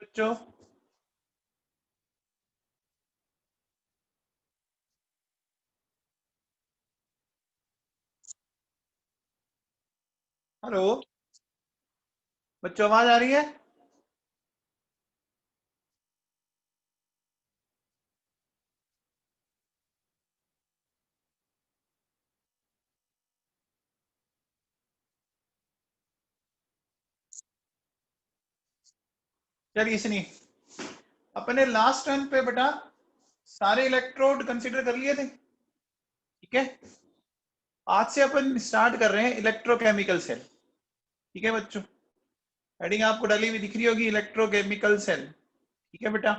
बच्चों। हेलो बच्चों, आवाज आ रही है? चलिए सुनिए, अपने लास्ट टर्न पे बेटा सारे इलेक्ट्रोड कंसीडर कर लिए थे। ठीक है, आज से अपन स्टार्ट कर रहे हैं इलेक्ट्रोकेमिकल सेल। ठीक है बच्चों, हेडिंग आपको डाली हुई दिख रही होगी, इलेक्ट्रोकेमिकल सेल। ठीक है बेटा,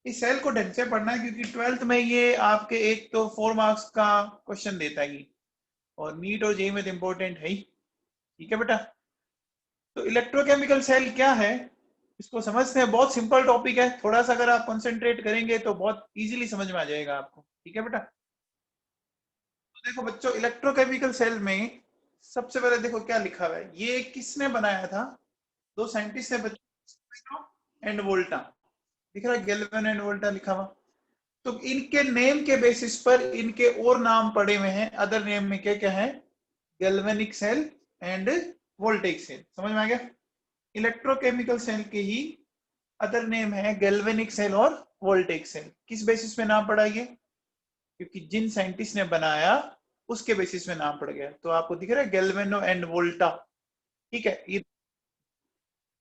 इस सेल को ढंग से पढ़ना है क्योंकि ट्वेल्थ में ये आपके एक तो 4 मार्क्स का क्वेश्चन देता है और नीट और जेई में तो इंपॉर्टेंट है ही। ठीक है बेटा, तो इलेक्ट्रोकेमिकल सेल क्या है इसको समझते हैं। बहुत सिंपल टॉपिक है, थोड़ा सा अगर आप कंसंट्रेट करेंगे तो बहुत इजीली समझ में आ जाएगा आपको। ठीक है बेटा, तो देखो बच्चों, इलेक्ट्रोकेमिकल सेल में सबसे पहले देखो क्या लिखा हुआ है। ये किसने बनाया था? दो साइंटिस्ट है बच्चों, एंड वोल्टा। दिख रहा है गेल्वन एंड वोल्टा लिखा हुआ। तो इनके नेम के बेसिस पर इनके और नाम पड़े हुए हैं। अदर नेम में क्या क्या है? Galvanic cell and voltaic cell. समझ में आ गया? इलेक्ट्रोकेमिकल सेल के ही अदर नेम है गैल्वेनिक सेल और वोल्टेइक सेल। किस बेसिस पे नाम पड़ा ये? क्योंकि जिन साइंटिस्ट ने बनाया उसके बेसिस में नाम पड़ गया। तो आपको दिख रहा है गैल्वेनो एंड वोल्टा। ठीक है, ये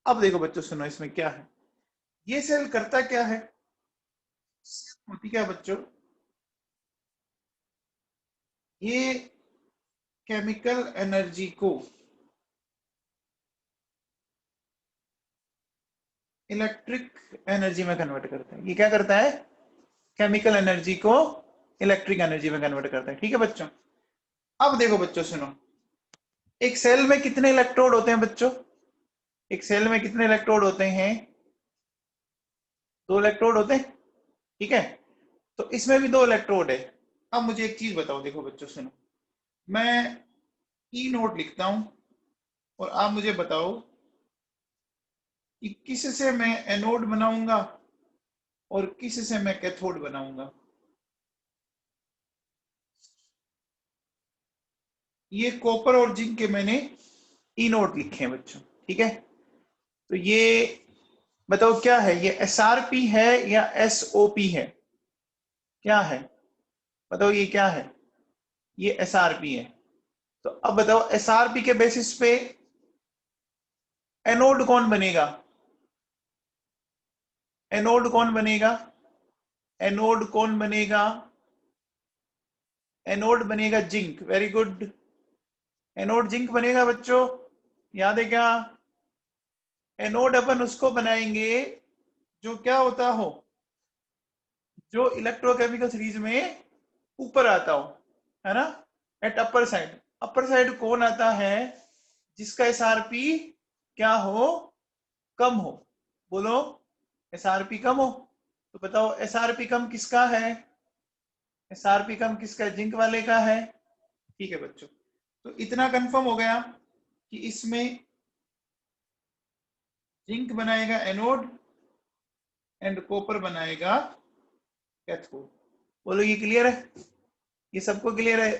अब देखो बच्चों, सुनो इसमें क्या है। ये सेल करता क्या है? होती क्या है बच्चों? ये केमिकल एनर्जी को इलेक्ट्रिक एनर्जी में कन्वर्ट करता है। ये क्या करता है? केमिकल एनर्जी को इलेक्ट्रिक एनर्जी में कन्वर्ट करता है। ठीक है बच्चों, अब देखो बच्चों सुनो, एक सेल में कितने इलेक्ट्रोड होते हैं बच्चों? एक सेल में कितने इलेक्ट्रोड होते हैं? 2 इलेक्ट्रोड होते हैं। ठीक है, तो इसमें भी 2 इलेक्ट्रोड है। अब मुझे एक चीज बताओ, देखो बच्चों सुनो, मैं ई नोट लिखता हूं और आप मुझे बताओ कि किस से मैं एनोड बनाऊंगा और किस से मैं कैथोड बनाऊंगा। ये कॉपर और जिंक के मैंने ई नोट लिखे हैं बच्चों। ठीक है, तो ये बताओ क्या है? ये एसआरपी है या एसओपी है? क्या है बताओ, ये क्या है? ये एसआरपी है। तो अब बताओ एसआरपी के बेसिस पे एनोड कौन बनेगा? एनोड कौन बनेगा? एनोड कौन बनेगा? एनोड बनेगा zinc. Very good, anode zinc बनेगा बच्चों। याद है क्या? एनोड अपन उसको बनाएंगे जो क्या होता हो, जो इलेक्ट्रोकेमिकल सीरीज में ऊपर आता हो, है ना? At upper side. Upper side कौन आता है? जिसका एसआरपी क्या हो? कम हो। बोलो, एसआरपी कम हो। तो बताओ एसआरपी कम किसका है? एसआरपी कम किसका है? जिंक वाले का है। ठीक है बच्चों, तो इतना कंफर्म हो गया कि इसमें जिंक बनाएगा एनोड एंड कॉपर बनाएगा कैथोड। बोलो ये क्लियर है? ये सबको क्लियर है?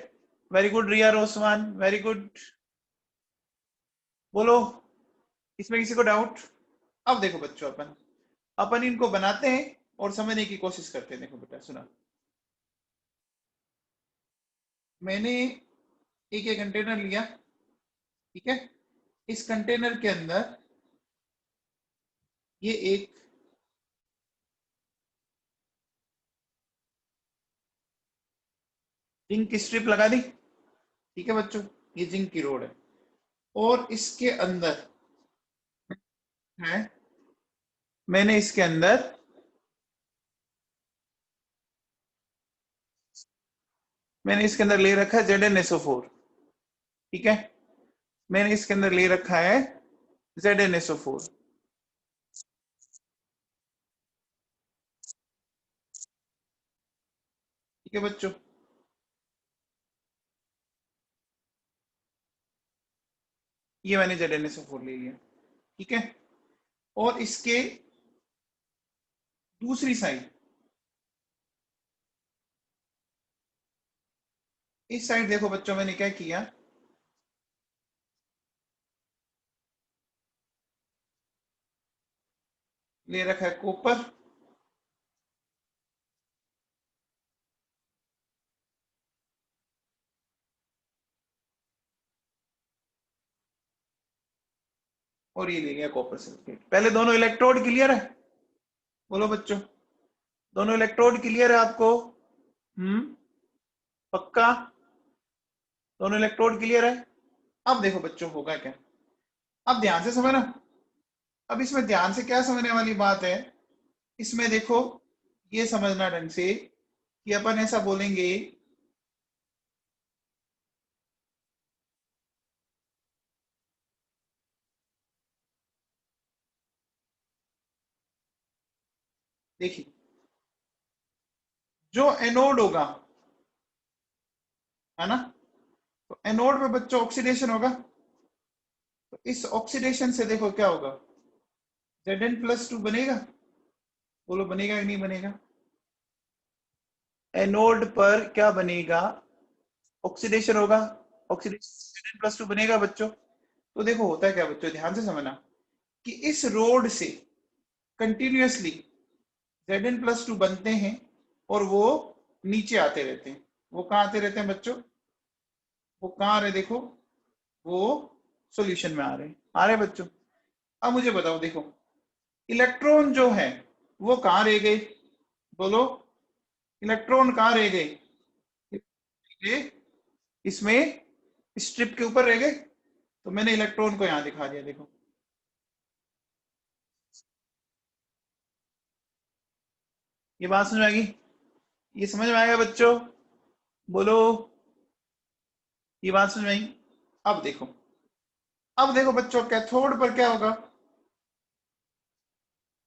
वेरी गुड रिया रोसवान, वेरी गुड। बोलो, इसमें किसी को डाउट? अब देखो बच्चों, अपन अपन इनको बनाते हैं और समझने की कोशिश करते हैं। देखो बेटा सुना, मैंने एक एक कंटेनर लिया। ठीक है, इस कंटेनर के अंदर ये एक जिंक की स्ट्रिप लगा दी। ठीक है बच्चों, ये जिंक की रोड है और इसके अंदर है, मैंने इसके अंदर ले रखा है ZnSO4। ठीक है, मैंने इसके अंदर ले रखा है ZnSO4। ठीक है बच्चों, ये मैंने ZnSO4 ले लिया। ठीक है, और इसके दूसरी साइड, इस साइड देखो बच्चों मैंने क्या किया, ले रखा है कॉपर, और ये ले लिया कॉपर सल्फेट। पहले दोनों इलेक्ट्रोड क्लियर है? बोलो बच्चों, दोनों इलेक्ट्रोड क्लियर है आपको? पक्का? दोनों इलेक्ट्रोड क्लियर है? अब देखो बच्चों होगा क्या, अब ध्यान से समझना। अब इसमें ध्यान से क्या समझने वाली बात है, इसमें देखो ये समझना ढंग से कि अपन ऐसा बोलेंगे, देखिए जो एनोड होगा, है ना, तो एनोड पे बच्चों ऑक्सीडेशन होगा, तो इस ऑक्सीडेशन से देखो क्या होगा, Zn+2 बनेगा। बोलो बनेगा कि नहीं बनेगा? एनोड पर क्या बनेगा, ऑक्सीडेशन होगा, ऑक्सीडेशन Zn+2 बनेगा बच्चों। तो देखो होता है क्या बच्चों, ध्यान से समझना कि इस रोड से कंटिन्यूअसली Zn+2 बनते हैं और वो नीचे आते रहते हैं। वो कहाँ आते रहते हैं बच्चों, वो कहाँ आ रहे देखो, वो सॉल्यूशन में आ रहे हैं, आ रहे बच्चों। अब मुझे बताओ देखो, इलेक्ट्रॉन जो है वो कहाँ रह गए, बोलो इलेक्ट्रॉन कहाँ रह गए, ये इसमें स्ट्रिप के ऊपर रह गए, तो मैंने इलेक्ट्रॉन को यहां दिखा दिया, देखो ये बात समझ में आएगी, ये समझ में आएगा बच्चों? बोलो ये बात समझ में आई? अब देखो, अब देखो बच्चों कैथोड पर क्या होगा,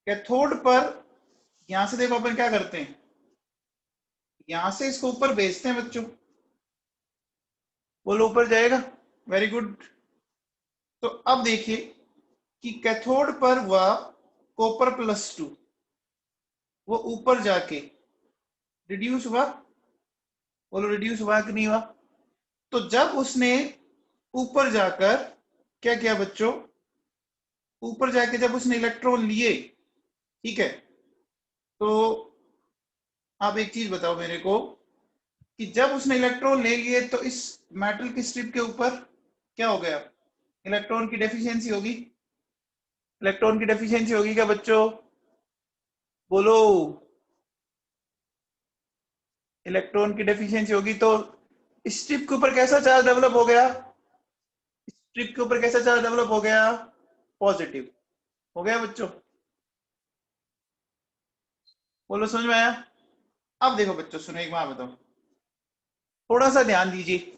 कैथोड पर यहां से देखो अपन क्या करते हैं, यहां से इसको ऊपर भेजते हैं बच्चों, बोलो ऊपर जाएगा, वेरी गुड। तो अब देखिए कि कैथोड पर वह कॉपर+2 वो ऊपर जाके रिड्यूस हुआ, बोलो रिड्यूस हुआ कि नहीं हुआ? तो जब उसने ऊपर जाकर क्या किया बच्चों, ऊपर जाके जब उसने इलेक्ट्रॉन लिए, ठीक है, तो आप एक चीज बताओ मेरे को कि जब उसने इलेक्ट्रॉन ले लिए तो इस मेटल की स्ट्रिप के ऊपर क्या हो गया, इलेक्ट्रॉन की डेफिशिएंसी होगी, इलेक्ट्रॉन की डेफिशिएंसी होगी क्या बच्चों? बोलो इलेक्ट्रॉन की डेफिशिएंसी होगी, तो स्ट्रिप के ऊपर कैसा चार्ज डेवलप हो गया, स्ट्रिप के ऊपर कैसा चार्ज डेवलप हो गया, पॉजिटिव हो गया बच्चों। बोलो समझ में आया? अब देखो बच्चों सुनो एक बात बताओ, थोड़ा सा ध्यान दीजिए,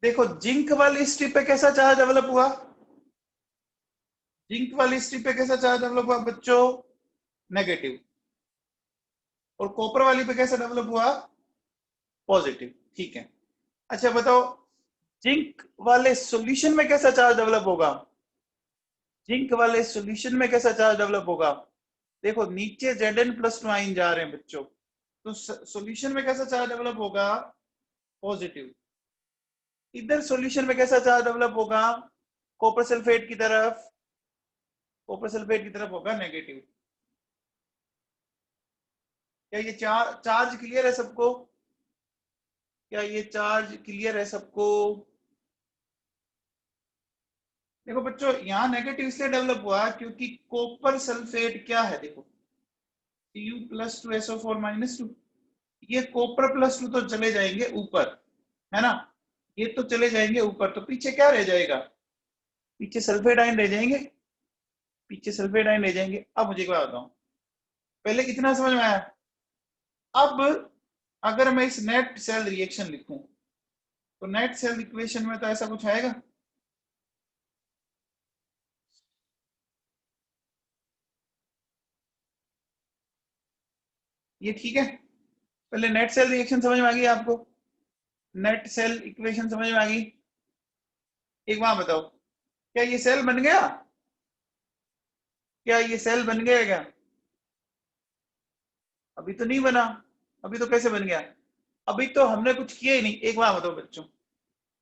देखो जिंक वाली स्ट्रिप पे कैसा चार्ज डेवलप हुआ, जिंक वाली स्ट्रिप पे कैसा चार्ज डेवलप हुआ बच्चों, नेगेटिव, और कॉपर वाली पे कैसा डेवलप हुआ, पॉजिटिव, ठीक है। अच्छा बताओ जिंक वाले सॉल्यूशन में कैसा चार्ज डेवलप होगा, जिंक वाले सॉल्यूशन में कैसा चार्ज डेवलप होगा, देखो नीचे Zn+2 आइन जा रहे हैं बच्चों, तो सॉल्यूशन में कैसा चार्ज डेवलप होगा, पॉजिटिव। इधर सॉल्यूशन में कैसा चार्ज डेवलप होगा, कॉपर सल्फेट की तरफ, कॉपर सल्फेट की तरफ होगा नेगेटिव। क्या ये चार्ज क्लियर है सबको, क्या ये चार्ज क्लियर है सबको? देखो बच्चों यहाँ नेगेटिव इसलिए डेवलप हुआ क्योंकि कॉपर सल्फेट क्या है, देखो Cu+2SO4-2, ये कॉपर+2 तो चले जाएंगे ऊपर, है ना, ये तो चले जाएंगे ऊपर, तो पीछे क्या रह जाएगा, पीछे सल्फेट आयन रह जाएंगे, पीछे सल्फेट आयन रह जाएंगे। अब मुझे क्या बताऊं, पहले इतना समझ में आया? अब अगर मैं इस नेट सेल रिएक्शन लिखूं तो नेट सेल इक्वेशन में तो ऐसा कुछ आएगा, ये ठीक है। पहले नेट सेल रिएक्शन समझ में आ गई आपको, नेट सेल इक्वेशन समझ में आ गई? एक बात बताओ, क्या ये सेल बन गया, क्या ये सेल बन गया क्या? अभी तो नहीं बना। अभी तो कैसे बन गया? अभी तो हमने कुछ किया ही नहीं। एक बार बताओ बच्चों,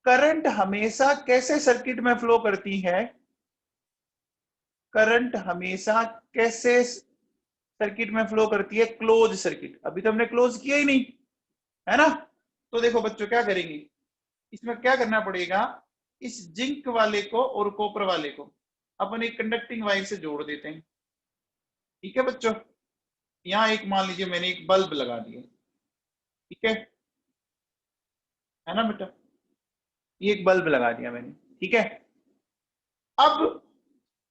करंट हमेशा कैसे सर्किट में फ्लो करती है? करंट हमेशा कैसे सर्किट में फ्लो करती है? Close circuit. अभी तो हमने क्लोज किया ही नहीं, है ना? तो देखो बच्चों क्या करेंगे, इसमें क्या करना पड़ेगा, इस जिंक वाले को और कॉपर वाले को अपन एक कंडक्टिंग वायर से जोड़ देते हैं। ठीक है बच्चों, यहाँ एक मान लीजिए मैंने एक बल्ब लगा दिया, ठीक है ना बेटा? ये एक बल्ब लगा दिया मैंने, ठीक है। अब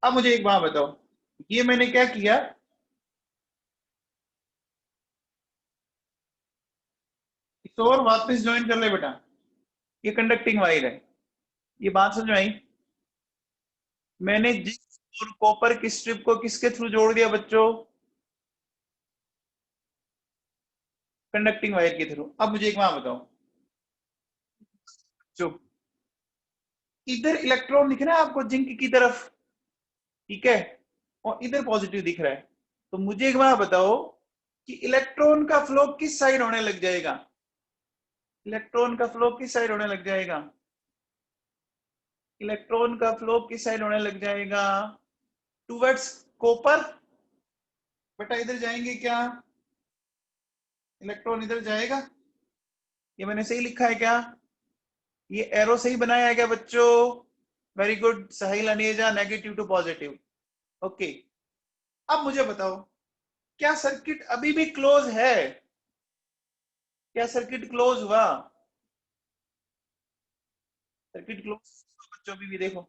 मुझे एक बात बताओ, ये मैंने क्या किया, इस और वापस ज्वाइन कर ले बेटा। ये कंडक्टिंग वायर है, ये बात समझ में आई? मैंने जिस और कॉपर की स्ट्रिप को किसके थ्रू जोड़ दिया बच्चों? कंडक्टिंग वायर के थ्रू। अब मुझे एक बात बताओ, जो इधर इलेक्ट्रॉन दिख रहा है आपको जिंक की तरफ, ठीक है, और इधर पॉजिटिव दिख रहा है, तो मुझे एक बात बताओ कि इलेक्ट्रॉन का फ्लो किस साइड होने लग जाएगा? इलेक्ट्रॉन का फ्लो किस साइड होने लग जाएगा? इलेक्ट्रॉन का फ्लो किस साइड होने लग जाएगा? Towards copper. बेटा इधर जाएंगे क्या? इलेक्ट्रॉन इधर जाएगा? ये मैंने सही लिखा है क्या? ये एरो सही बनाया है क्या बच्चों? Very good Sahil Aneja, negative to positive. Okay, अब मुझे बताओ, क्या सर्किट अभी भी क्लोज है? क्या सर्किट क्लोज हुआ? सर्किट क्लोज बच्चों अभी भी देखो।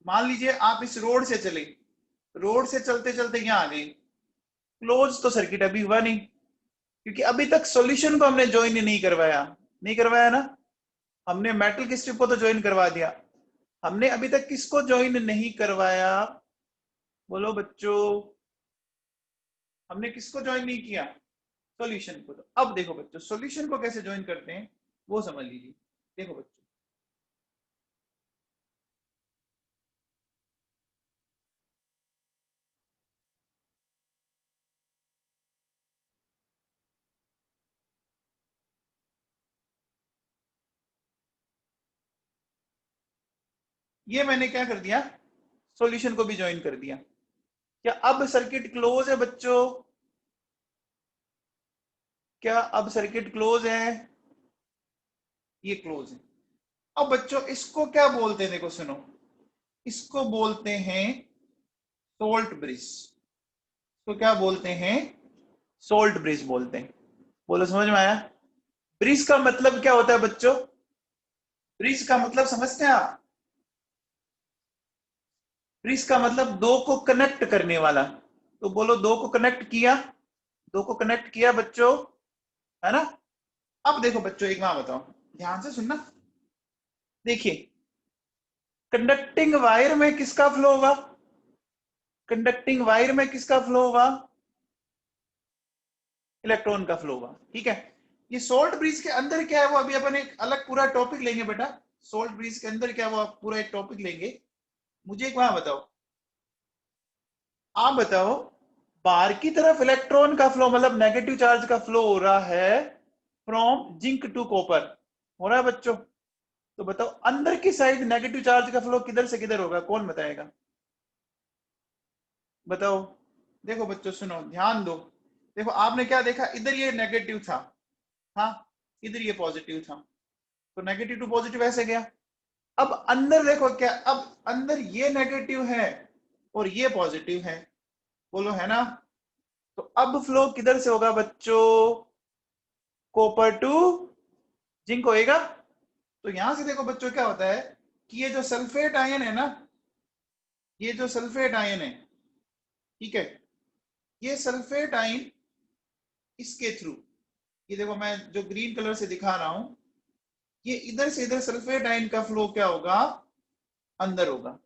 मान लीजिए आप इस रोड से चले, रोड से चलते चलते यहाँ आ गए, क्लोज तो सर्किट अभी हुआ नहीं, क्योंकि अभी तक सॉल्यूशन को हमने ज्वाइन नहीं करवाया। नहीं करवाया ना? हमने मेटल की स्ट्रिप को तो ज्वाइन करवा दिया, हमने अभी तक किसको ज्वाइन नहीं करवाया? बोलो बच्चों, हमने किसको ज्वाइन नहीं किया? सॉल्यूशन को। तो अब देखो बच्चों, सॉल्यूशन को कैसे ज्वाइन करते हैं वो समझ लीजिए। देखो बच्चों, ये मैंने क्या कर दिया, सॉल्यूशन को भी ज्वाइन कर दिया। क्या अब सर्किट क्लोज है बच्चों? क्या अब सर्किट क्लोज है? ये क्लोज है। अब बच्चों इसको क्या बोलते हैं, देखो सुनो, इसको बोलते हैं सोल्ट ब्रिज। तो क्या बोलते हैं? सोल्ट ब्रिज बोलते हैं। बोलो समझ में आया? ब्रिज का मतलब क्या होता है बच्चों? ब्रिज का मतलब समझते हैं आप? ब्रिज का मतलब दो को कनेक्ट करने वाला। तो बोलो दो को कनेक्ट किया, दो को कनेक्ट किया बच्चों, है ना? अब देखो बच्चों एक बात बताओ, ध्यान से सुनना। देखिए, कंडक्टिंग वायर में किसका फ्लो होगा? कंडक्टिंग वायर में किसका फ्लो होगा? इलेक्ट्रॉन का फ्लो होगा, ठीक है। ये सोल्ट ब्रिज के अंदर क्या है वो अभी अपन एक अलग पूरा टॉपिक लेंगे बेटा। सोल्ट ब्रिज के अंदर क्या है वो पूरा एक टॉपिक लेंगे। मुझे एक बात बताओ, आप बताओ, बाहर की तरफ इलेक्ट्रॉन का फ्लो मतलब नेगेटिव चार्ज का फ्लो हो रहा है फ्रॉम जिंक टू कॉपर, हो रहा है बच्चों? तो बताओ अंदर की साइड नेगेटिव चार्ज का फ्लो किधर से किधर होगा, कौन बताएगा? बताओ। देखो बच्चों सुनो, ध्यान दो। देखो आपने क्या देखा, इधर ये नेगेटिव था, हाँ, इधर ये पॉजिटिव था, तो नेगेटिव टू पॉजिटिव ऐसे गया। अब अंदर देखो क्या, अब अंदर ये नेगेटिव है और ये पॉजिटिव है, बोलो है ना? तो अब फ्लो किधर से होगा बच्चों? कॉपर टू जिंक होएगा। तो यहां से देखो बच्चों क्या होता है कि ये जो सल्फेट आयन है ना, ये जो सल्फेट आयन है, ठीक है, ये सल्फेट आयन इसके थ्रू, ये देखो मैं जो ग्रीन कलर से दिखा रहा हूं, ये इधर से इधर सल्फेट आयन का फ्लो क्या होगा? अंदर होगा।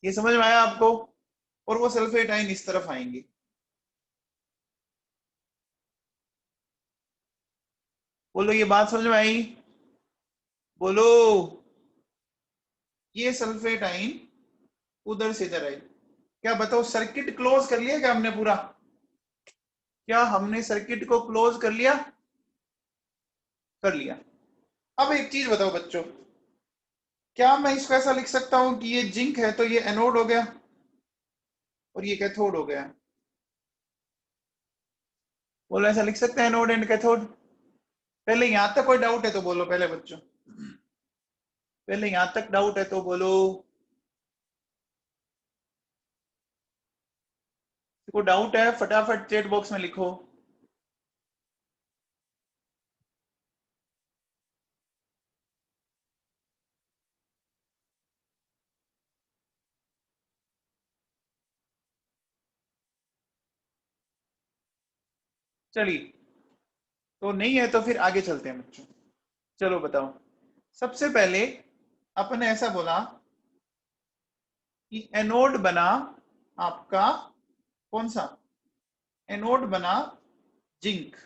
ये समझ में आया आपको? और वो सल्फेट आयन इस तरफ आएंगे। बोलो ये बात समझ में आई? बोलो। ये सल्फेट आयन उधर से इधर आई। क्या बताओ सर्किट क्लोज कर लिया क्या हमने पूरा? क्या हमने सर्किट को क्लोज कर लिया? कर लिया। अब एक चीज बताओ बच्चों, क्या मैं इसको ऐसा लिख सकता हूं कि ये जिंक है तो ये एनोड हो गया और ये कैथोड हो गया? बोलो, ऐसा लिख सकते हैं एनोड एंड कैथोड? पहले यहां तक कोई डाउट है तो बोलो पहले बच्चों, पहले यहां तक डाउट है तो बोलो। को डाउट है फटाफट चैट बॉक्स में लिखो। चलिए, तो नहीं है तो फिर आगे चलते हैं बच्चों। चलो बताओ, सबसे पहले अपन ने ऐसा बोला कि एनोड बना आपका कौन सा? एनोड बना जिंक।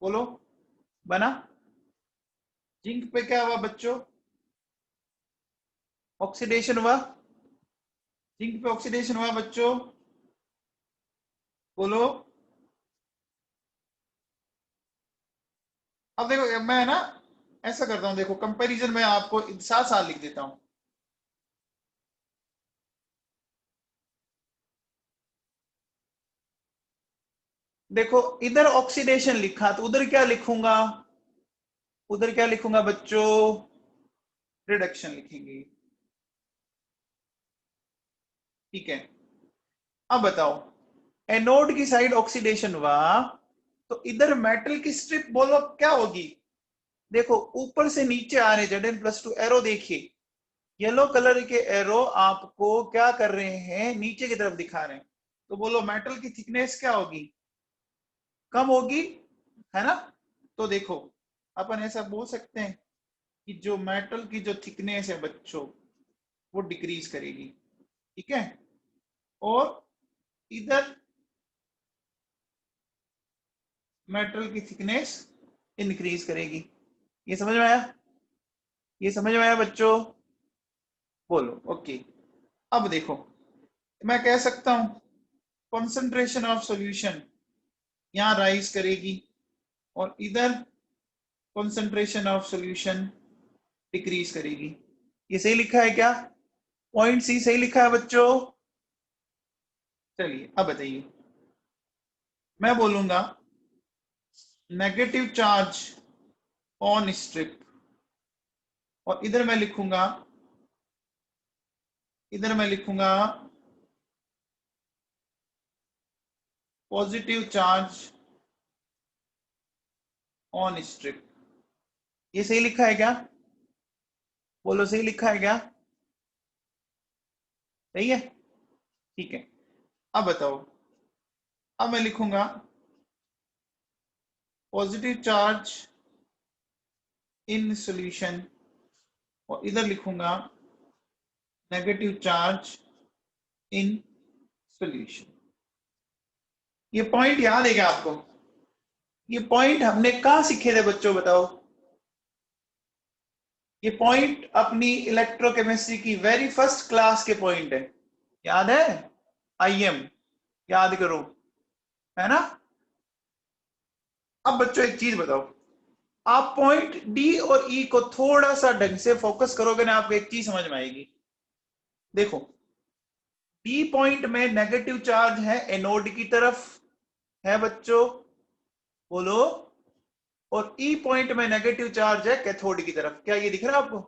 बोलो, बना जिंक पे क्या हुआ बच्चों? ऑक्सीडेशन हुआ। जिंक पे ऑक्सीडेशन हुआ बच्चों, बोलो। अब देखो मैं ना ऐसा करता हूं, देखो कंपैरिजन में आपको साथ साथ लिख देता हूं। देखो इधर ऑक्सीडेशन लिखा तो उधर क्या लिखूंगा? उधर क्या लिखूंगा बच्चों? रिडक्शन लिखेंगे। ठीक है। अब बताओ, एनोड की साइड ऑक्सीडेशन हुआ तो इधर मेटल की स्ट्रिप बोलो क्या होगी? देखो ऊपर से नीचे आ रहे Zn+2 एरो, देखिए येलो कलर के एरो आपको क्या कर रहे हैं? नीचे की तरफ दिखा रहे हैं। तो बोलो मेटल की थिकनेस क्या होगी? कम होगी, है ना? तो देखो अपन ऐसा बोल सकते हैं कि जो मेटल की जो थिकनेस है बच्चों वो डिक्रीज करेगी। ठीक है। और इधर मेटल की थिकनेस इंक्रीज करेगी। ये समझ में आया? ये समझ में आया बच्चों? बोलो ओके। अब देखो मैं कह सकता हूं कंसंट्रेशन ऑफ सॉल्यूशन यहां राइज करेगी और इधर कंसंट्रेशन ऑफ सॉल्यूशन डिक्रीज करेगी। ये सही लिखा है क्या? पॉइंट सी सही लिखा है बच्चों? चलिए अब बताइए, मैं बोलूंगा नेगेटिव चार्ज ऑन स्ट्रिप और इधर मैं लिखूंगा पॉजिटिव चार्ज ऑन स्ट्रिप। ये सही लिखा है क्या? बोलो, सही लिखा है क्या? सही है। ठीक है। अब बताओ, अब मैं लिखूंगा पॉजिटिव चार्ज इन सॉल्यूशन और इधर लिखूंगा नेगेटिव चार्ज इन सॉल्यूशन। ये पॉइंट याद है क्या आपको? ये पॉइंट हमने कहां सीखे थे बच्चों बताओ? ये पॉइंट अपनी इलेक्ट्रोकेमिस्ट्री की वेरी फर्स्ट क्लास के पॉइंट है। याद है? आईएम, याद करो, है ना? अब बच्चों एक चीज बताओ, आप पॉइंट डी और ई को थोड़ा सा ढंग से फोकस करोगे ना, आपको एक चीज समझ में आएगी। देखो डी पॉइंट में नेगेटिव चार्ज है एनोड की तरफ, है बच्चों? बोलो। और ई पॉइंट में नेगेटिव चार्ज है कैथोड की तरफ। क्या ये दिख रहा है आपको?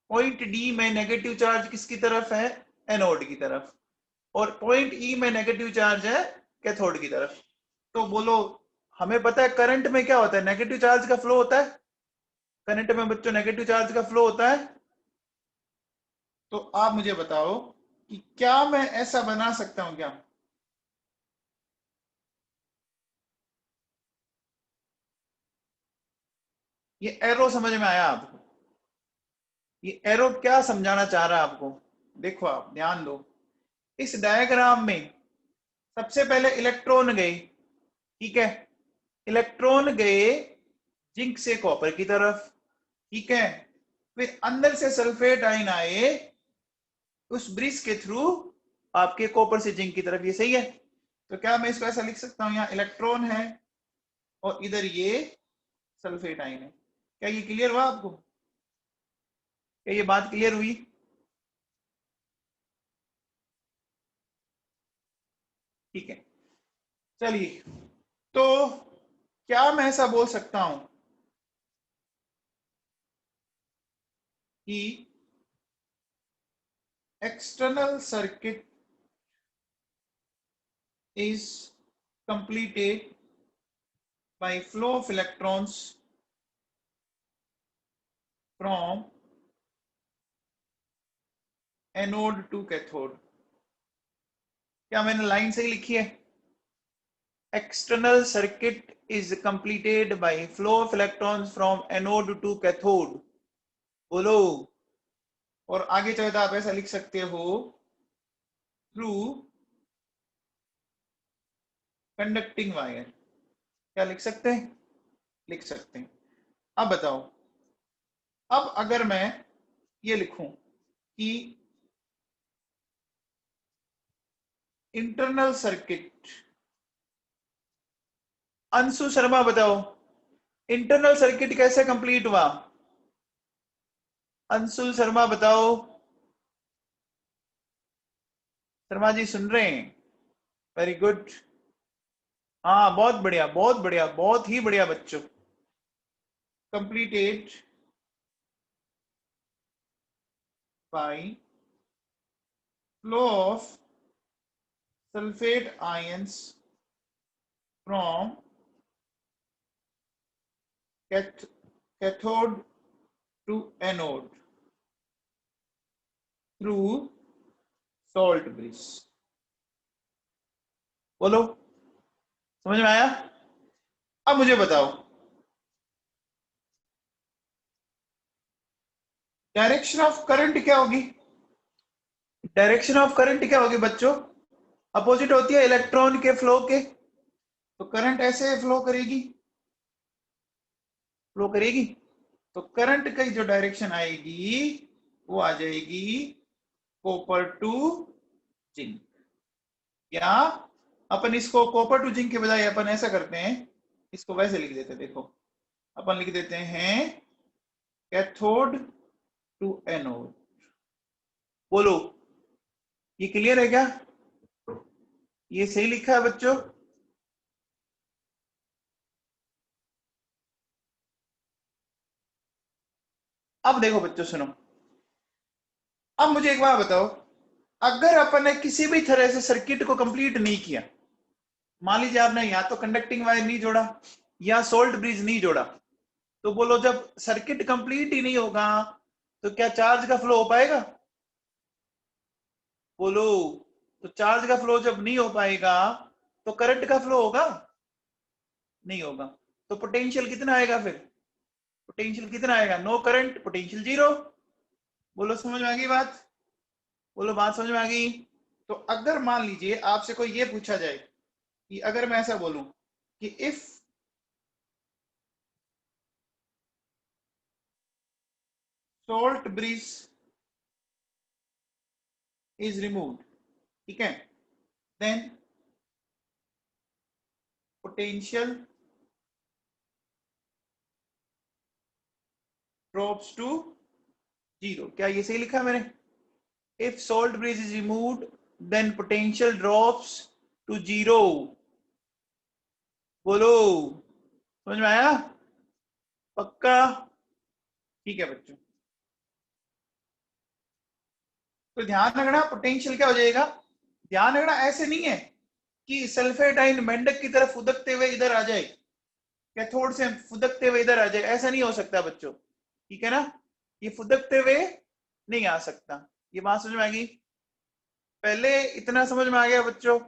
पॉइंट डी में नेगेटिव चार्ज किसकी तरफ है? एनोड की तरफ। और पॉइंट ई में नेगेटिव चार्ज है कैथोड की तरफ। तो बोलो, हमें पता है करंट में क्या होता है? नेगेटिव चार्ज का फ्लो होता है। करंट में बच्चों नेगेटिव चार्ज का फ्लो होता है। तो आप मुझे बताओ कि क्या मैं ऐसा बना सकता हूं क्या? ये एरो समझ में आया आपको? ये एरो क्या समझाना चाह रहा है आपको? देखो आप ध्यान दो, इस डायग्राम में सबसे पहले इलेक्ट्रॉन गए। ठीक है, इलेक्ट्रॉन गए जिंक से कॉपर की तरफ। ठीक है, फिर अंदर से सल्फेट आयन आए उस ब्रिज के थ्रू आपके कॉपर से जिंक की तरफ। ये सही है? तो क्या मैं इसको ऐसा लिख सकता हूं, यहाँ इलेक्ट्रॉन है और इधर ये सल्फेट आयन है। क्या ये क्लियर हुआ आपको? क्या ये बात क्लियर हुई? ठीक है, चलिए। तो क्या मैं ऐसा बोल सकता हूं कि external circuit is completed by flow of electrons from anode to cathode? क्या मैंने लाइन सही लिखी है? External circuit is completed by flow of electrons from anode to cathode. बोलो। और आगे चाहे तो आप ऐसा लिख सकते हो, थ्रू कंडक्टिंग वायर। क्या लिख सकते हैं? लिख सकते हैं। अब बताओ, अब अगर मैं ये लिखूं कि इंटरनल सर्किट, अंशु शर्मा बताओ इंटरनल सर्किट कैसे कंप्लीट हुआ? अंशु शर्मा बताओ। शर्मा जी सुन रहे हैं? Very good. हाँ बहुत बढ़िया, बहुत बढ़िया, बहुत ही बढ़िया बच्चों। Completed by flow of sulphate ions from cathode to anode through salt bridge. बोलो, समझ में आया? अब मुझे बताओ, डायरेक्शन ऑफ करंट क्या होगी? डायरेक्शन ऑफ करंट क्या होगी बच्चों? अपोजिट होती है इलेक्ट्रॉन के फ्लो के। तो करंट ऐसे फ्लो करेगी, फ्लो करेगी। तो करंट की जो डायरेक्शन आएगी वो आ जाएगी कॉपर टू जिंक। या अपन इसको कॉपर टू जिंक के बजाय अपन ऐसा करते हैं, इसको वैसे लिख देते हैं। देखो, अपन लिख देते हैं कैथोड टू एनोड। बोलो, ये क्लियर है क्या? ये सही लिखा है बच्चों? अब देखो बच्चों, सुनो। अब मुझे एक बात बताओ, अगर अपन ने किसी भी तरह से सर्किट को कंप्लीट नहीं किया, मान लीजिए आपने या तो कंडक्टिंग वायर नहीं जोड़ा या सोल्ट ब्रिज नहीं जोड़ा, तो बोलो जब सर्किट कंप्लीट ही नहीं होगा तो क्या चार्ज का फ्लो हो पाएगा? बोलो। तो चार्ज का फ्लो जब नहीं हो पाएगा तो करंट का फ्लो होगा? नहीं होगा। तो पोटेंशियल कितना आएगा फिर? पोटेंशियल कितना आएगा? No current, potential zero. बोलो, समझ में आ गई बात? बोलो, बात समझ में आ गई? तो अगर मान लीजिए आपसे कोई ये पूछा जाए कि अगर मैं ऐसा बोलूं कि if salt breeze is removed, ठीक है, then potential drops to zero। क्या ये सही लिखा है मैंने? if salt breeze is removed then potential drops to zero। बोलो, समझ में आया? पक्का? ठीक है बच्चों, तो ध्यान रखना पोटेंशियल क्या हो जाएगा। ध्यान रखना, ऐसे नहीं है कि सल्फेट आयन मेंढक की तरफ फुदकते हुए इधर आ जाए, कैथोड से फुदकते हुए इधर आ जाए, ऐसा नहीं हो सकता बच्चों। ठीक है ना? ये फुदकते हुए नहीं आ सकता। ये बात समझ में आ गई? पहले इतना समझ में आ गया बच्चों?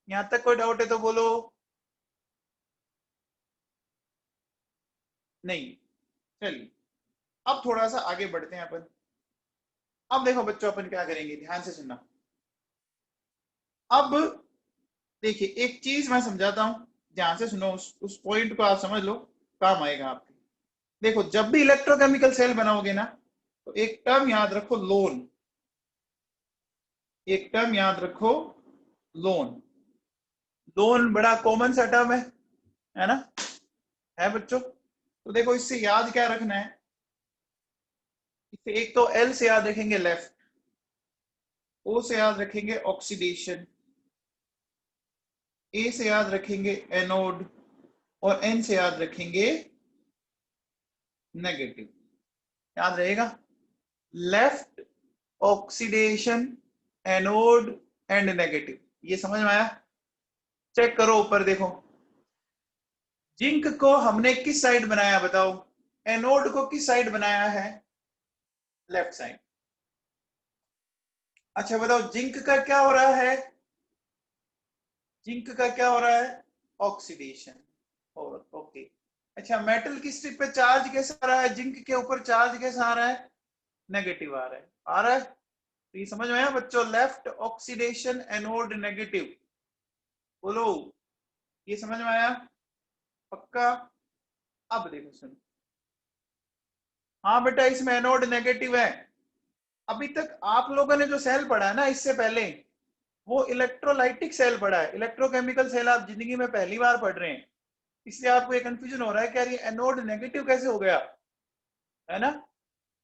यहां तक कोई डाउट है तो बोलो। नहीं? चलिए, अब थोड़ा सा आगे बढ़ते हैं अपन। अब देखो बच्चों, अपन क्या करेंगे, ध्यान से सुनना। अब देखिए, एक चीज मैं समझाता हूं, ध्यान से सुनो, उस पॉइंट को आप समझ लो, काम आएगा आपके। देखो, जब भी इलेक्ट्रोकेमिकल सेल बनाओगे ना, तो एक टर्म याद रखो, लोन। एक टर्म याद रखो, लोन। लोन बड़ा कॉमन सा टर्म है ना, है बच्चों। तो देखो इससे याद क्या रखना है, इससे एक तो एल से याद रखेंगे लेफ्ट, ओ से याद रखेंगे ऑक्सीडेशन, ए से याद रखेंगे एनोड, और एन से याद रखेंगे नेगेटिव। याद रहेगा, left, oxidation, anode and negative. ये समझ में आया? चेक करो ऊपर देखो, जिंक को हमने किस साइड बनाया बताओ, एनोड को किस साइड बनाया है, लेफ्ट साइड। अच्छा बताओ जिंक का क्या हो रहा है, जिंक का क्या हो रहा है, ऑक्सीडेशन। और ओके, अच्छा मेटल की स्ट्रिप पे चार्ज कैसा आ रहा है, जिंक के ऊपर चार्ज कैसा आ रहा है, नेगेटिव आ रहा है, आ रहा है। तो ये समझ में आया बच्चों, लेफ्ट ऑक्सीडेशन एनोड नेगेटिव, बोलो ये समझ में आया पक्का? अब देखो सुनो, हाँ बेटा इसमें एनोड नेगेटिव है। अभी तक आप लोगों ने जो सेल पढ़ा है ना इससे पहले, वो इलेक्ट्रोलाइटिक सेल पढ़ा है, इलेक्ट्रोकेमिकल सेल आप जिंदगी में पहली बार पढ़ रहे हैं, इसलिए आपको ये कंफ्यूजन हो रहा है कि यार ये एनोड नेगेटिव कैसे हो गया, है ना।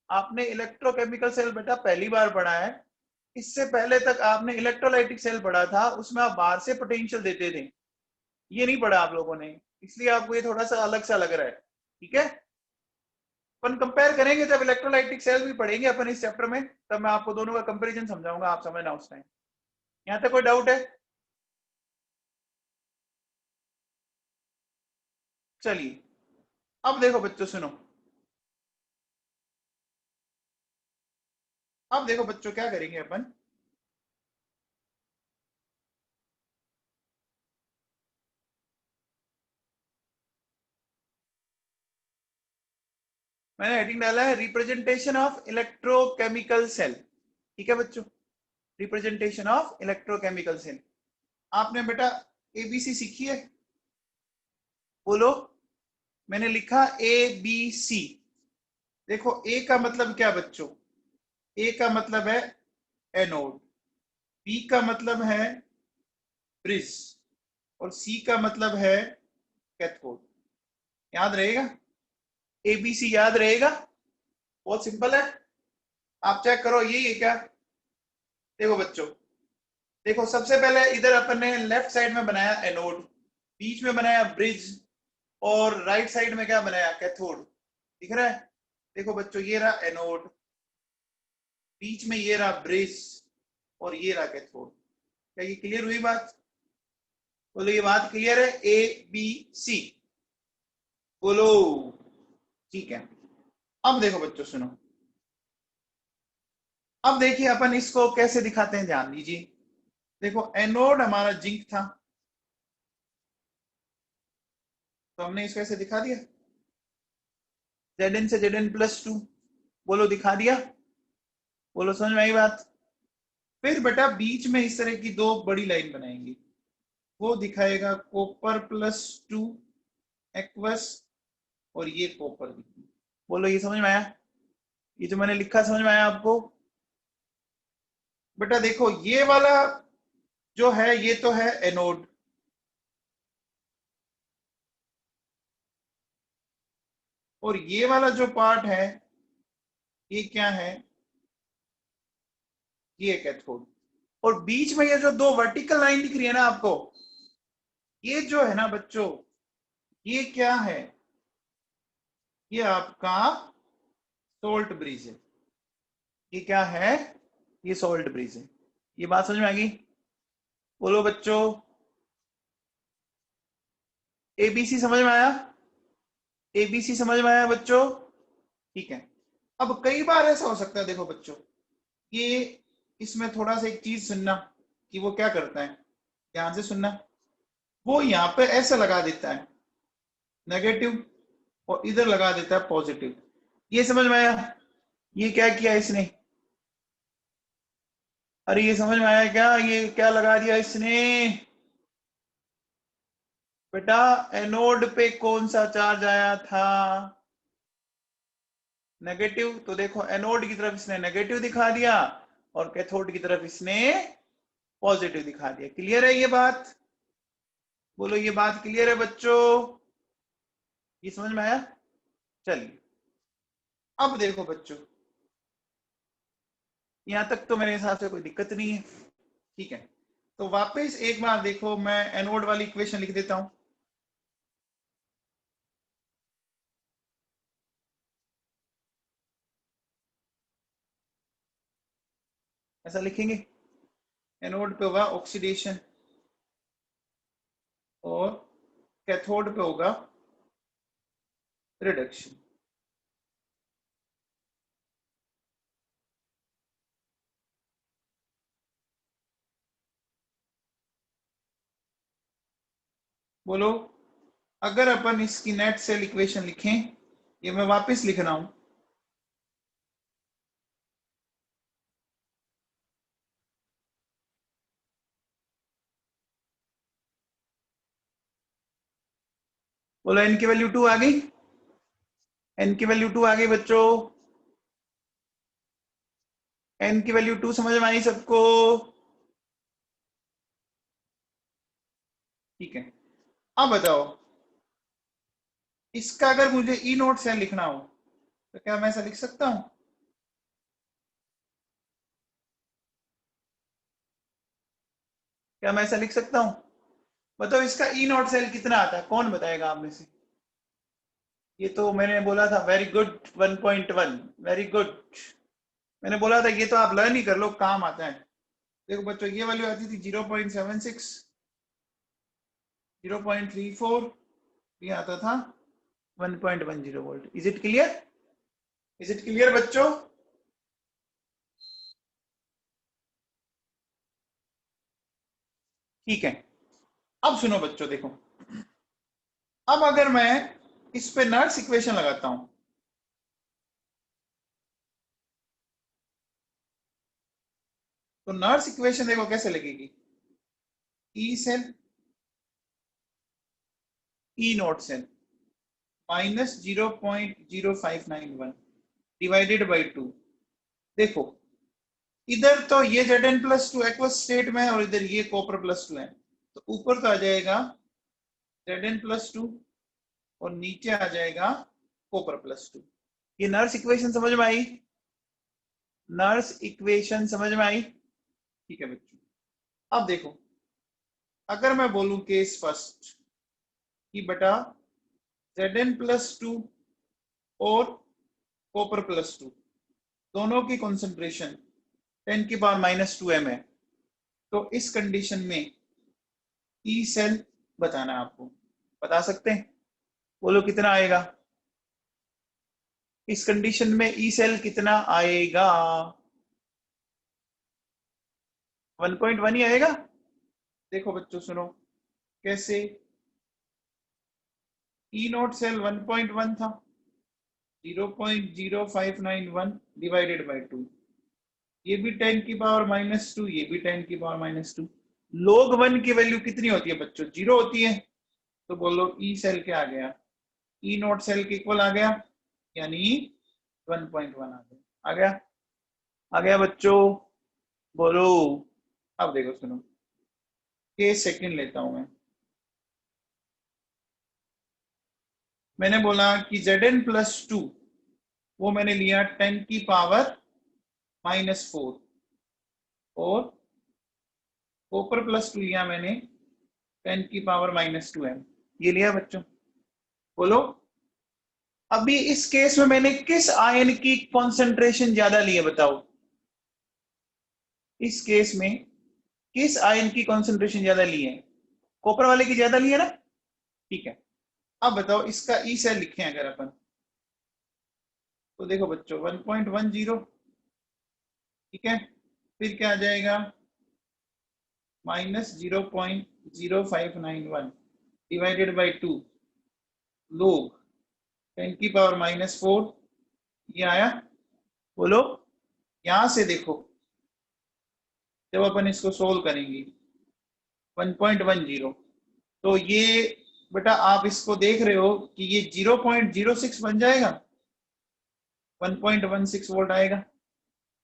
आपने इलेक्ट्रोकेमिकल सेल बेटा पहली बार पढ़ा है, इससे पहले तक आपने इलेक्ट्रोलाइटिक सेल पढ़ा था, उसमें आप बाहर से पोटेंशियल देते थे, ये नहीं पढ़ा आप लोगों ने, इसलिए आपको ये थोड़ा सा अलग सा लग रहा है, ठीक है। अपन कंपेयर करेंगे जब इलेक्ट्रोलाइटिक सेल भी पढ़ेंगे अपन इस चैप्टर में, तब मैं आपको दोनों का कंपैरिजन समझाऊंगा, आप समझना उस टाइम। यहाँ तक कोई डाउट है? चलिए अब देखो बच्चों सुनो, अब देखो बच्चों क्या करेंगे अपन, मैंने हेडिंग डाला है रिप्रेजेंटेशन ऑफ इलेक्ट्रोकेमिकल सेल, ठीक है बच्चों, रिप्रेजेंटेशन ऑफ इलेक्ट्रोकेमिकल सेल। आपने बेटा एबीसी सीखी है, बोलो। मैंने लिखा ए बी सी। देखो ए का मतलब क्या बच्चों, ए का मतलब है एनोड, बी का मतलब है ब्रिज, और सी का मतलब है कैथोड। याद रहेगा, एबीसी याद रहेगा, बहुत सिंपल है। आप चेक करो यही है क्या, देखो बच्चों, देखो सबसे पहले इधर अपन ने लेफ्ट साइड में बनाया एनोड, बीच में बनाया ब्रिज, और राइट साइड में क्या बनाया, कैथोड। दिख रहा है, देखो बच्चों ये रहा एनोड, बीच में ये रहा ब्रिज, और ये रहा कैथोड। क्या ये क्लियर हुई बात, बोलो ये बात क्लियर है, ए बी सी, बोलो ठीक है। अब देखो बच्चों सुनो, अब देखिए अपन इसको कैसे दिखाते हैं, ध्यान दीजिए। देखो एनोड हमारा जिंक था, तो हमने इसको ऐसे दिखा दिया, Zn से Zn+2, बोलो दिखा दिया, बोलो समझ में आई बात। फिर बेटा बीच में इस तरह की दो बड़ी लाइन बनाएंगे, वो दिखाएगा कॉपर+2 एक्वस, और ये कॉपर, बोलो ये समझ में आया, ये जो मैंने लिखा समझ में आया आपको? बेटा देखो ये वाला जो है ये तो है एनोड, और ये वाला जो पार्ट है ये क्या है, ये कैथोड। और बीच में ये जो दो वर्टिकल लाइन दिख रही है ना आपको, ये जो है ना बच्चों, ये क्या है, ये आपका सोल्ट ब्रिज है। ये क्या है, ये सोल्ट ब्रिज है। ये बात समझ में आ गई, बोलो बच्चों एबीसी समझ में आया, एबीसी समझ में आया बच्चों, ठीक है। अब कई बार ऐसा हो सकता है, देखो बच्चों ये, इसमें थोड़ा सा एक चीज सुनना कि वो क्या करता है, ध्यान से सुनना। वो यहाँ पे ऐसा लगा देता है नेगेटिव, और इधर लगा देता है पॉजिटिव। ये समझ में आया, ये क्या किया इसने, अरे ये समझ में आया क्या, ये क्या लगा दिया इसने, बेटा एनोड पे कौन सा चार्ज आया था, नेगेटिव। तो देखो एनोड की तरफ इसने नेगेटिव दिखा दिया, और कैथोड की तरफ इसने पॉजिटिव दिखा दिया। क्लियर है ये बात, बोलो ये बात क्लियर है बच्चों? ये समझ में आया? चलिए अब देखो बच्चों, यहां तक तो मेरे हिसाब से कोई दिक्कत नहीं है। ठीक है, तो वापस एक बार देखो, मैं एनोड वाली इक्वेशन लिख देता हूं। ऐसा लिखेंगे, एनोड पे होगा ऑक्सीडेशन और कैथोड पे होगा रिडक्शन। बोलो, अगर अपन इसकी नेट सेल इक्वेशन लिखें, ये मैं वापस लिख रहा हूं, बोलो एन की वैल्यू 2 आ गई, एन की वैल्यू 2 आ गई बच्चों, एन की वैल्यू 2 समझ में आई सबको? ठीक है, अब बताओ, इसका अगर मुझे ई नोट सेल लिखना हो तो क्या मैं ऐसा लिख सकता हूं? क्या मैं ऐसा लिख सकता हूं? बताओ इसका ई नोट सेल कितना आता है, कौन बताएगा आप में से? ये तो मैंने बोला था, वेरी गुड 1.1, वेरी गुड। मैंने बोला था ये तो आप लर्न ही कर लो, काम आता है। देखो बच्चों, ये वैल्यू आती थी 0.76, 0.34, ये आता था 1.10 volt. Is it clear? Is it clear बच्चों? ठीक है, अब सुनो बच्चों, देखो, अब अगर मैं इस पे नर्स इक्वेशन लगाता हूं, तो नर्स इक्वेशन देखो कैसे लगेगी। E cell, E naught cell minus 0.0591 divided by 2। देखो, इधर तो ये Zn+2 एक्वस स्टेट में है और इधर ये कॉपर+2 है, तो ऊपर तो आ जाएगा Zn+2 और नीचे आ जाएगा कॉपर+2। ये नर्स इक्वेशन समझ में आई? नर्स इक्वेशन समझ में आई? ठीक है बच्चों, अब देखो, अगर मैं बोलूं केस फर्स्ट कि बटा Zn+2 और कॉपर+2 दोनों की कॉन्सेंट्रेशन 10⁻⁻² है, तो इस कंडीशन में ई सेल बताना है आपको। बता सकते हैं? बोलो कितना आएगा इस कंडीशन में, ई सेल कितना आएगा? 1.1 ही आएगा। देखो बच्चों सुनो कैसे, ई नोट सेल 1.1 था, 0.0591 डिवाइडेड बाई 2, ये भी 10⁻⁻², ये भी 10⁻⁻²। log 1 की वैल्यू कितनी होती है बच्चों? 0 होती है, तो बोलो ई सेल क्या आ गया? ई नोट सेल के इक्वल आ गया, यानी 1.1 आ गया। आ गया? आ गया बच्चों? बोलो। अब देखो सुनो, केस सेकंड लेता हूं मैं। मैंने बोला कि Zn+2 वो मैंने लिया 10⁻⁻4 और कॉपर+2 लिया मैंने 10⁻⁻2m, ये लिया बच्चों। बोलो, अभी इस केस में मैंने किस आयन की कॉन्सेंट्रेशन ज्यादा ली है बताओ? इस केस में किस आयन की कॉन्सेंट्रेशन ज्यादा ली है? कॉपर वाले की ज्यादा ली है ना? ठीक है, अब बताओ इसका ई सेल लिखें अगर अपन, तो देखो बच्चों 1.10, ठीक है, फिर क्या आ जाएगा? -0.0591 डिवाइडेड बाई 2 लोग 10⁻⁻4, ये आया। बोलो, यहां से देखो, जब अपन इसको सोल्व करेंगे 1.10, तो ये बेटा आप इसको देख रहे हो कि ये 0.06 बन जाएगा, 1.16 वोल्ट आएगा।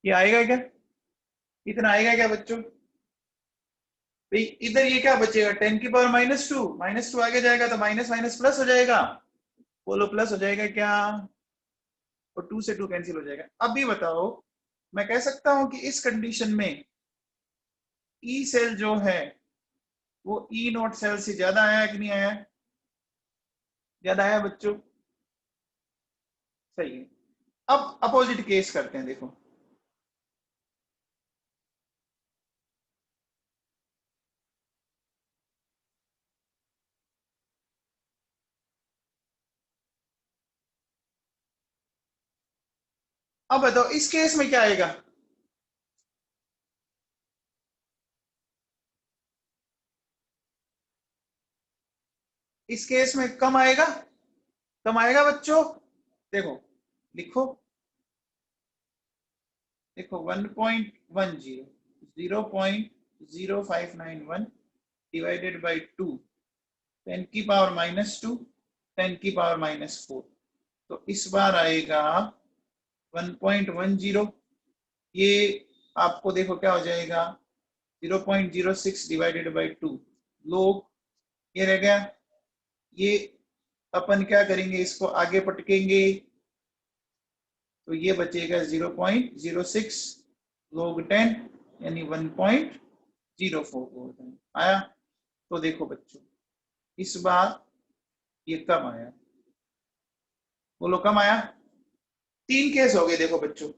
ये आएगा क्या? इतना आएगा क्या बच्चों? भाई इधर ये क्या बचेगा, 10⁻², -2 आगे जाएगा तो माइनस माइनस प्लस हो जाएगा, बोलो प्लस हो जाएगा क्या, और 2 से 2 कैंसिल हो जाएगा। अब ये बताओ, मैं कह सकता हूं कि इस कंडीशन में ई सेल जो है वो ई नोट सेल से ज्यादा आया कि नहीं आया, ज्यादा आया बच्चों, सही है। अब अपोजिट केस करते हैं, देखो अब बताओ इस केस में क्या आएगा, इस केस में कम आएगा, कम आएगा बच्चों, देखो लिखो, देखो 1.10, 0.0591 डिवाइडेड बाई 2, 10⁻², 10⁻⁴, तो इस बार आएगा 1.10, ये आपको देखो क्या हो जाएगा, 0.06 डिवाइडेड बाई 2, लोग ये रह गया, ये अपन क्या करेंगे, इसको आगे पटकेंगे तो ये बचेगा 0.06 लोग 10 यानी 1.04 आया। तो देखो बच्चों इस बार ये कम आया, बोलो कम आया। तीन केस हो गए देखो बच्चों,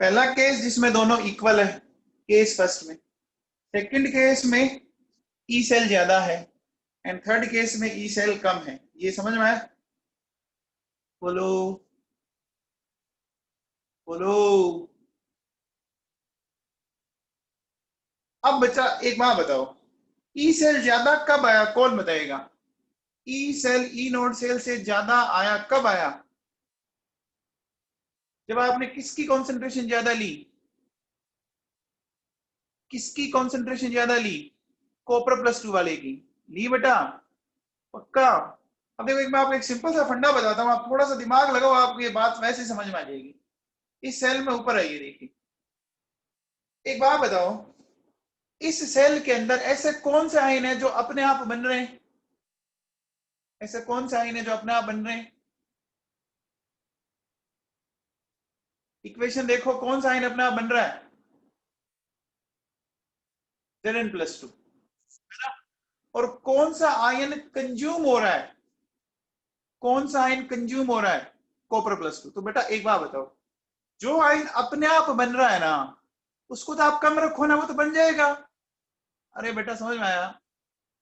पहला केस जिसमें दोनों इक्वल है, केस फर्स्ट में, सेकंड केस में ई सेल ज्यादा है, एंड थर्ड केस में ई सेल कम है, ये समझ में आया, बोलो बोलो। अब बच्चा एक बात बताओ, ई सेल ज्यादा कब आया, कौन बताएगा, E cell E naught cell से ज्यादा आया कब आया, जब आपने किसकी कॉन्सेंट्रेशन ज्यादा ली, किसकी कॉन्सेंट्रेशन ज्यादा ली, कॉपर +2 वाले की, ली बेटा, पक्का। अब देखो एक मैं आपको एक सिंपल सा फंडा बताता हूँ, आप थोड़ा सा दिमाग लगाओ, आपको ये बात वैसे समझ में आ जाएगी। इस सेल में ऊपर आइए, देखिए एक बात बताओ, इस सेल के अंदर ऐसे कौन से आयन है जो अपने आप बन रहे हैं, ऐसे कौन से आयन है जो अपने आप बन रहे हैं, इक्वेशन देखो कौन सा आयन अपने आप बन रहा है, Zn+2, और कौन सा आयन कंज्यूम हो रहा है, कौन सा आयन कंज्यूम हो रहा है, कॉपर +2। तो बेटा एक बात बताओ, जो आयन अपने आप बन रहा है ना, उसको तो आप कम रखो ना, वो तो बन जाएगा। अरे बेटा समझ में आया,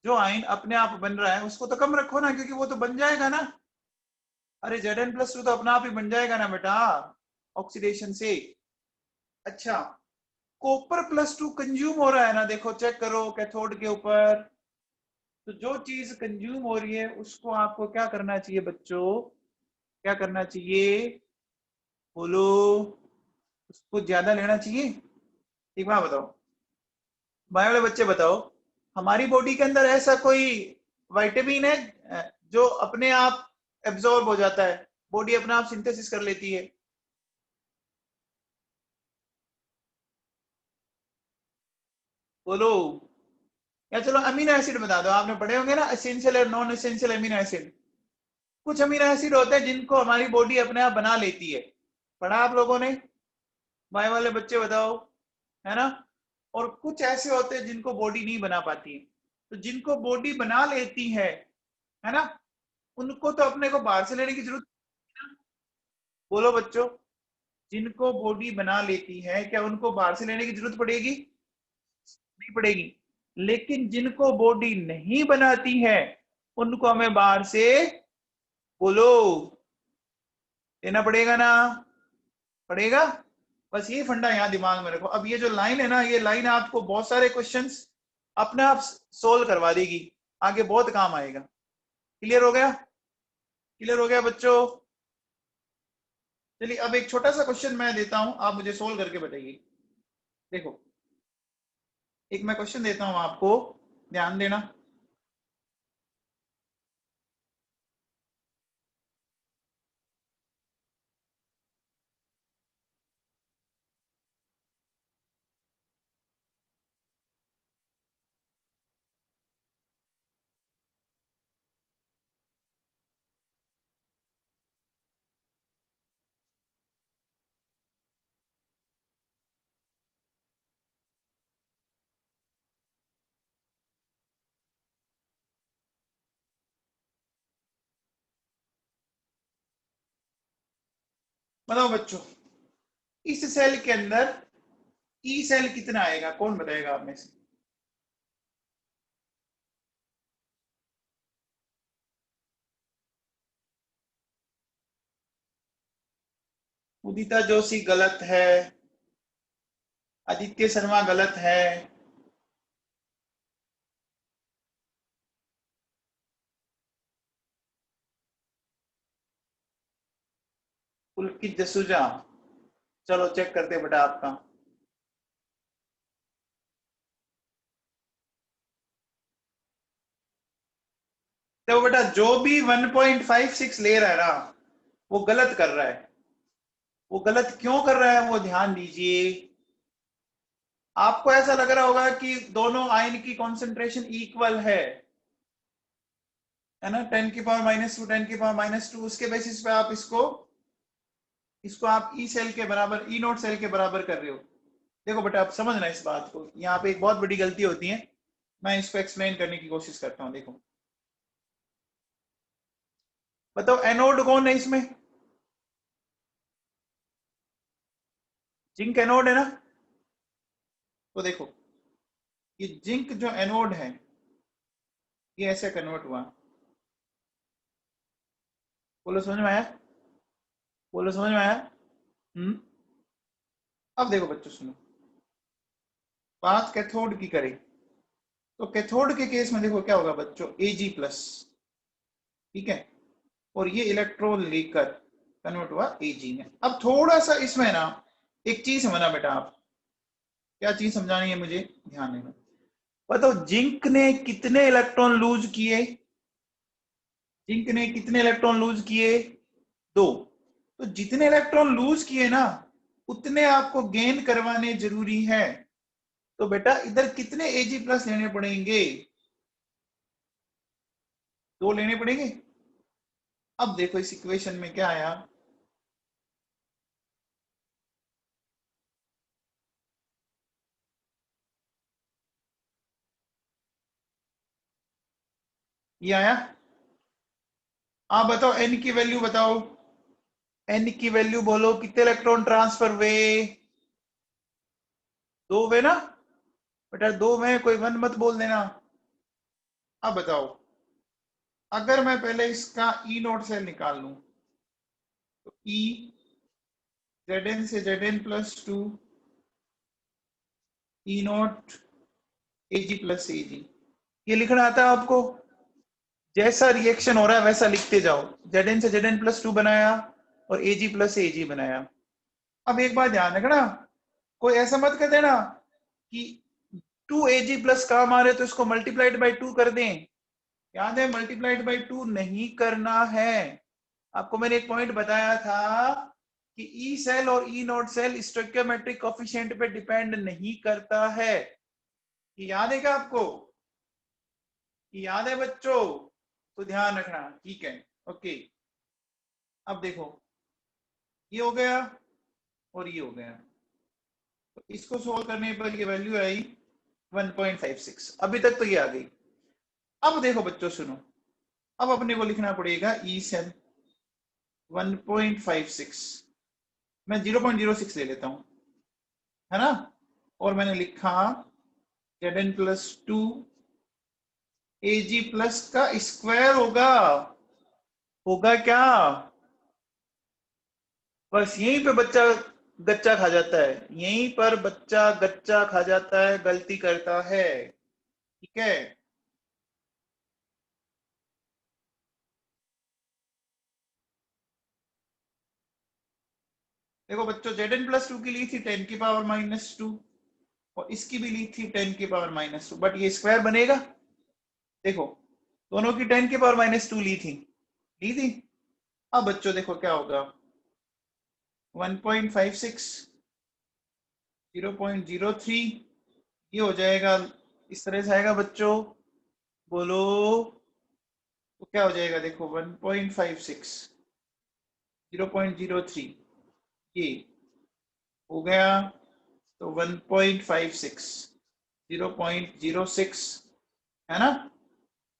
जो आयन अपने आप बन रहा है उसको तो कम रखो ना, क्योंकि वो तो बन जाएगा ना। अरे Zn+2 तो अपने आप ही बन जाएगा ना बेटा, ऑक्सीडेशन से। अच्छा, कॉपर +2 कंज्यूम हो रहा है ना, देखो चेक करो कैथोड के ऊपर, तो जो चीज कंज्यूम हो रही है उसको आपको क्या करना चाहिए बच्चों, क्या करना चाहिए, बोलो, उसको ज्यादा लेना चाहिए। एक बात बताओ, बायो वाले बच्चे बताओ, हमारी बॉडी के अंदर ऐसा कोई विटामिन है जो अपने आप एब्जॉर्ब हो जाता है, बॉडी अपने आप सिंथेसिस कर लेती है, बोलो। या चलो अमीनो एसिड बता दो, आपने पढ़े होंगे ना एसेंशियल और नॉन एसेंशियल अमीनो एसिड, कुछ अमीनो एसिड होते हैं जिनको हमारी बॉडी अपने आप बना लेती है, पढ़ा आप लोगों ने, बायो वाले बच्चे बताओ, है ना। और कुछ ऐसे होते हैं जिनको बॉडी नहीं बना पाती है, तो जिनको बॉडी बना लेती है ना, उनको तो अपने को बाहर से लेने की जरूरत नहीं ना? बोलो बच्चों, जिनको बॉडी बना लेती है क्या उनको बाहर से लेने की जरूरत पड़ेगी, नहीं पड़ेगी। लेकिन जिनको बॉडी नहीं बनाती है उनको हमें बाहर से, बोलो, लेना पड़ेगा ना, पड़ेगा। बस ये फंडा यहाँ दिमाग में रखो। अब ये जो लाइन है ना, ये लाइन आपको बहुत सारे क्वेश्चंस अपने आप सोल्व करवा देगी, आगे बहुत काम आएगा। क्लियर हो गया, क्लियर हो गया बच्चों। चलिए अब एक छोटा सा क्वेश्चन मैं देता हूं, आप मुझे सोल्व करके बताइए। देखो एक मैं क्वेश्चन देता हूं आपको, ध्यान देना। बताओ बच्चों, इस सेल के अंदर ई सेल कितना आएगा, कौन बताएगा आप में से? उदिता जोशी गलत है, आदित्य शर्मा गलत है, पुलकित जसूजा। चलो चेक करते हैं बेटा आपका। तो बेटा जो भी 1.56 ले रहा है ना, वो गलत कर रहा है। वो गलत क्यों कर रहा है वो ध्यान दीजिए। आपको ऐसा लग रहा होगा कि दोनों आयन की कॉन्सेंट्रेशन इक्वल है ना, 10⁻², 10⁻², उसके बेसिस पे आप इसको इसको आप ई सेल के बराबर, ई नोट सेल के बराबर कर रहे हो। देखो बेटा आप समझना इस बात को, यहाँ पे एक बहुत बड़ी गलती होती है, मैं इसको एक्सप्लेन करने की कोशिश करता हूँ। देखो बताओ एनोड कौन है इसमें? जिंक एनोड है ना। तो देखो ये जिंक जो एनोड है, ये ऐसे कन्वर्ट हुआ। बोलो समझ में आया? बोलो समझ में आया? हम्म। अब देखो बच्चों सुनो, बात कैथोड की करें तो कैथोड के केस में देखो क्या होगा बच्चों, Ag+, ठीक है, और ये इलेक्ट्रॉन लेकर कन्वर्ट हुआ Ag में। अब थोड़ा सा इसमें ना एक चीज समझना बेटा आप, क्या चीज समझानी है मुझे, ध्यान देना। बताओ जिंक ने कितने इलेक्ट्रॉन लूज किए? जिंक ने कितने इलेक्ट्रॉन लूज किए? 2। तो जितने इलेक्ट्रॉन लूज किए ना, उतने आपको गेन करवाने जरूरी है। तो बेटा इधर कितने Ag+ लेने पड़ेंगे? 2 लेने पड़ेंगे। अब देखो इस इक्वेशन में क्या आया, ये आया। आप बताओ एन की वैल्यू बताओ, एन की वैल्यू बोलो, कितने इलेक्ट्रॉन ट्रांसफर हुए? 2 हुए ना बेटा, 2 में कोई 1 मत बोल देना। अब बताओ, अगर मैं पहले इसका ई नोट सेल निकाल लूं, तो ई Zn से Zn+2 ई नोट Ag+Ag, ये लिखना आता है आपको? जैसा रिएक्शन हो रहा है वैसा लिखते जाओ। Zn से Zn+2 बनाया और Ag+Ag बनाया। अब एक बात ध्यान रखना, कोई ऐसा मत कर देना कि 2Ag+ काम आ रहे तो इसको मल्टीप्लाइड बाई 2 कर दें। याद है मल्टीप्लाइड बाई 2 नहीं करना है। आपको मैंने एक पॉइंट बताया था कि ई सेल और ई नोट सेल स्टोइकियोमेट्रिक कोफिशिएंट पे डिपेंड नहीं करता है। ये याद है क्या आपको? ये याद है बच्चों? तो ध्यान रखना, ठीक है, ओके। अब देखो ये हो गया और ये हो गया, तो इसको सोल्व करने पर ये वैल्यू आई 1.56। अभी तक तो ये आ गई। अब देखो बच्चों सुनो, अब अपने को लिखना पड़ेगा ई सेल 1.56, मैं 0.06 ले लेता हूं, है ना, और मैंने लिखा Zn+2 Ag+ का स्क्वायर होगा। होगा क्या? बस यहीं पे बच्चा गच्चा खा जाता है, यहीं पर बच्चा गच्चा खा जाता है, गलती करता है, ठीक है। देखो बच्चों Zn+2 की ली थी 10⁻², और इसकी भी ली थी 10⁻², बट ये स्क्वायर बनेगा? देखो दोनों की 10⁻² ली थी। अब बच्चों देखो क्या होगा, 1.56 0.03, ये हो जाएगा, इस तरह से आएगा बच्चों, बोलो। तो क्या हो जाएगा, देखो 1.56 0.03, ये हो गया, तो 1.56 0.06, है ना।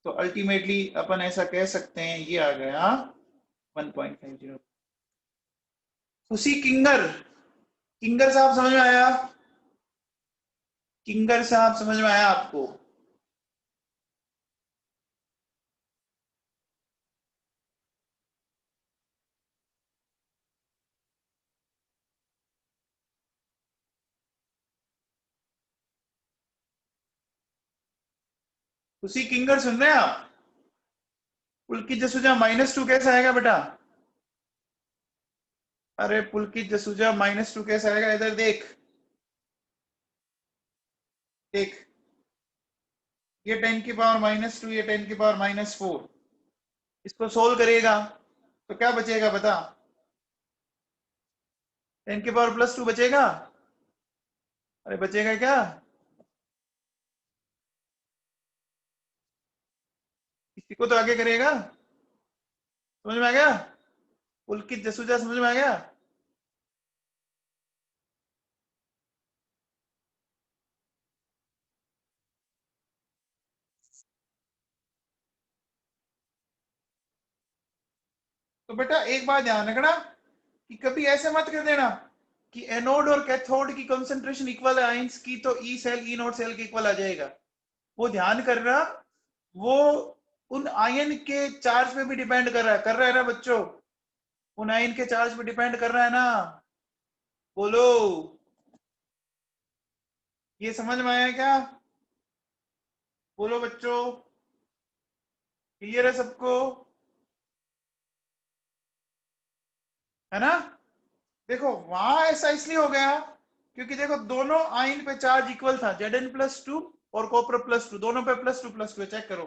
तो अल्टीमेटली अपन ऐसा कह सकते हैं, ये आ गया 1.50। उसी किंगर, किंगर साहब समझ में आया? किंगर साहब समझ में आया आपको? उसी किंगर सुन रहे हैं आप? पुलकित जसूजा -2 कैसे आएगा बेटा? अरे पुलकित जसूजा -2 कैसे आएगा? इधर देख, देख, ये 10⁻², ये 10⁻⁴, इसको सोल्व करेगा तो क्या बचेगा बता? 10⁻+2 बचेगा? अरे बचेगा क्या? इसी को तो आगे करेगा। समझ में आ गया? पुलकित जसूजा समझ में आ गया? तो बेटा एक बात ध्यान रखना कि कभी ऐसे मत कर देना कि एनोड और कैथोड की कंसंट्रेशन इक्वल है आयंस की, तो E cell E naught cell के इक्वल आ जाएगा। वो ध्यान करना, वो उन आयन के चार्ज पे भी डिपेंड कर रहा है, ना बच्चों? उन आयन के चार्ज पे डिपेंड कर रहा है ना? बोलो, ये समझ में आया क्या? बोलो बच्चों, क्लियर है सबको? है ना? देखो वहां ऐसा इसलिए हो गया क्योंकि देखो दोनों आयन पे चार्ज इक्वल था, Zn+2 और कॉपर +2, दोनों पे +2+2 है, चेक करो।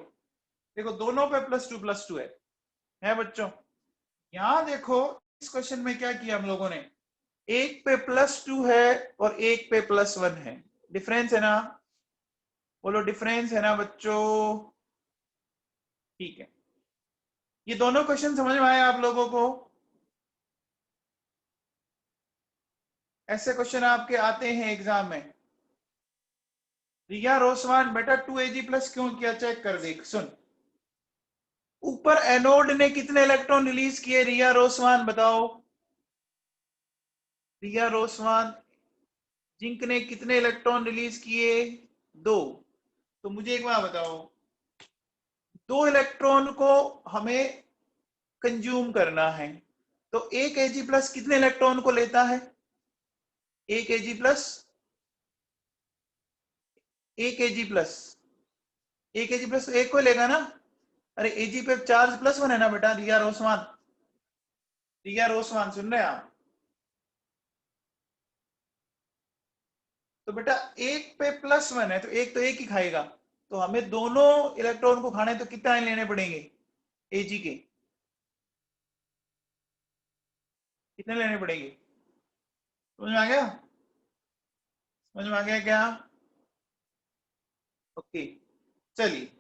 देखो दोनों पे +2+2 है बच्चों? यहां देखो इस क्वेश्चन में क्या किया हम लोगों ने, एक पे +2 है और एक पे +1 है, डिफरेंस है ना? बोलो डिफरेंस है ना बच्चों? ठीक है, ये दोनों क्वेश्चन समझ में आए आप लोगों को? ऐसे क्वेश्चन आपके आते हैं एग्जाम में। रिया रोसवान बेटा 2Ag+ क्यों किया, चेक कर देख, सुन। ऊपर एनोड ने कितने इलेक्ट्रॉन रिलीज किए रिया रोसवान, बताओ? रिया रोसवान, जिंक ने कितने इलेक्ट्रॉन रिलीज किए? 2। तो मुझे एक बात बताओ, 2 इलेक्ट्रॉन को हमें कंज्यूम करना है, तो एक Ag+ कितने इलेक्ट्रॉन को लेता है? एक Ag+, एक Ag+ तो एक को लेगा ना? अरे Ag पे चार्ज +1 है ना बेटा? रिया रोसवान, रिया रोसवान सुन रहे हैं आप? तो बेटा एक पे +1 है तो एक तो एक ही खाएगा, तो हमें दोनों इलेक्ट्रॉन को खाने तो कितने आयन लेने पड़ेंगे Ag के? कितने लेने पड़ेंगे? समझ में आ गया? समझ में आ गया क्या? ओके, चलिए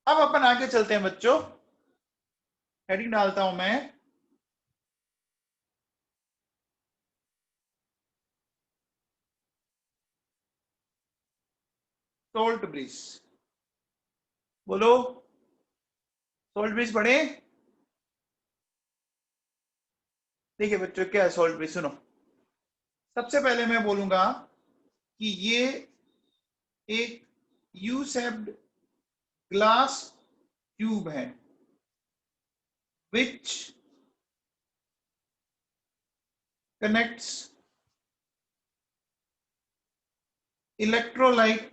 अब अपन आगे चलते हैं बच्चों। हेडिंग डालता हूं मैं, सोल्ट ब्रिज। बोलो, सोल्ट ब्रिज पढ़े? देखिए बच्चों क्या है सोल्ट ब्रिज, सुनो। सबसे पहले मैं बोलूंगा कि ये एक यू शेप्ड ग्लास ट्यूब है विच connects electrolyte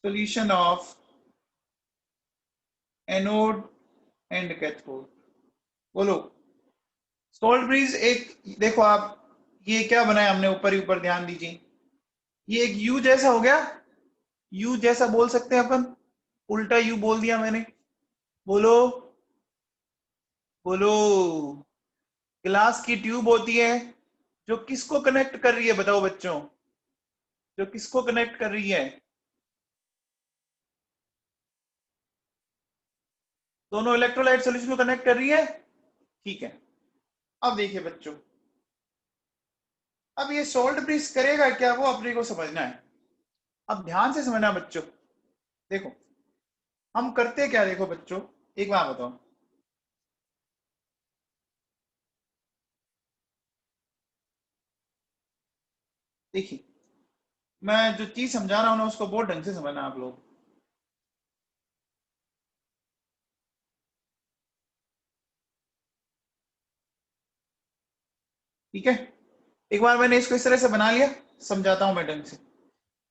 solution of anode and cathode. बोलो, सोल्ट ब्रिज एक, देखो आप, ये क्या बनाया हमने ऊपर ही ऊपर, ध्यान दीजिए, ये एक यू जैसा हो गया, यू जैसा बोल सकते हैं अपन, उल्टा यू बोल दिया मैंने। बोलो, बोलो, ग्लास की ट्यूब होती है जो किसको कनेक्ट कर रही है, बताओ बच्चों? जो किसको कनेक्ट कर रही है? दोनों इलेक्ट्रोलाइट सॉल्यूशन को कनेक्ट कर रही है, ठीक है। अब देखिए बच्चों, अब ये सोल्ट ब्रिज करेगा क्या, वो अपने को समझना है। अब ध्यान से समझना बच्चों, देखो हम करते क्या, देखो बच्चों एक बात बताओ, देखिए मैं जो चीज समझा रहा हूं ना उसको बहुत ढंग से समझना आप लोग। ठीक है, एक बार मैंने इसको इस तरह से बना लिया, समझाता हूं मैं ढंग से।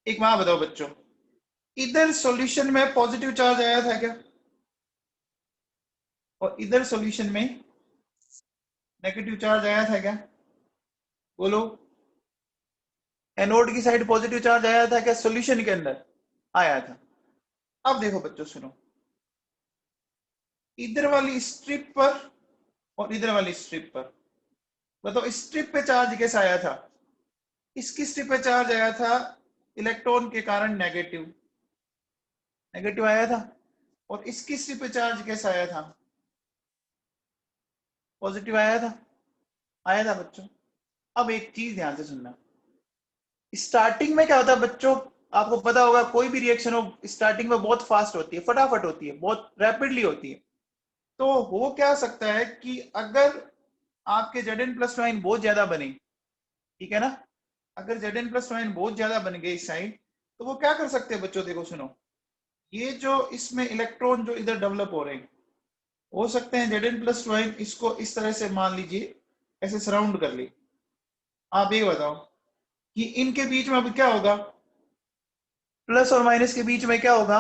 एक बार बताओ बच्चों, इधर सॉल्यूशन में पॉजिटिव चार्ज आया था क्या, और इधर सॉल्यूशन में नेगेटिव चार्ज आया था क्या, बोलो। एनोड की साइड पॉजिटिव चार्ज आया था क्या सॉल्यूशन के अंदर, आया था। अब देखो बच्चों सुनो, इधर वाली स्ट्रिप पर और इधर वाली स्ट्रिप पर बताओ स्ट्रिप पे चार्ज कैसा आया था। इसकी स्ट्रिप पे चार्ज आया था इलेक्ट्रॉन के कारण नेगेटिव, नेगेटिव आया था। और इसकी स्ट्रिप पे चार्ज कैसा आया था, पॉजिटिव आया था, आया था बच्चों। अब एक चीज ध्यान से सुनना, स्टार्टिंग में क्या होता है बच्चों, आपको पता होगा कोई भी रिएक्शन हो स्टार्टिंग में बहुत फास्ट होती है, फटाफट होती है, बहुत रैपिडली होती है। तो हो क्या सकता है कि अगर आपके Zn प्लस आयन बहुत ज्यादा बने, ठीक है ना, अगर Zn प्लस आयन बहुत ज्यादा बन गए इस साइड, तो वो क्या कर सकते हैं बच्चों, देखो सुनो, ये जो इसमें इलेक्ट्रॉन जो इधर डेवलप हो रहे हैं, हो सकते हैं Zn प्लस आयन इसको इस तरह से मान लीजिए ऐसे सराउंड कर ले। आप ये बताओ कि इनके बीच में अब क्या होगा, प्लस और माइनस के बीच में क्या होगा,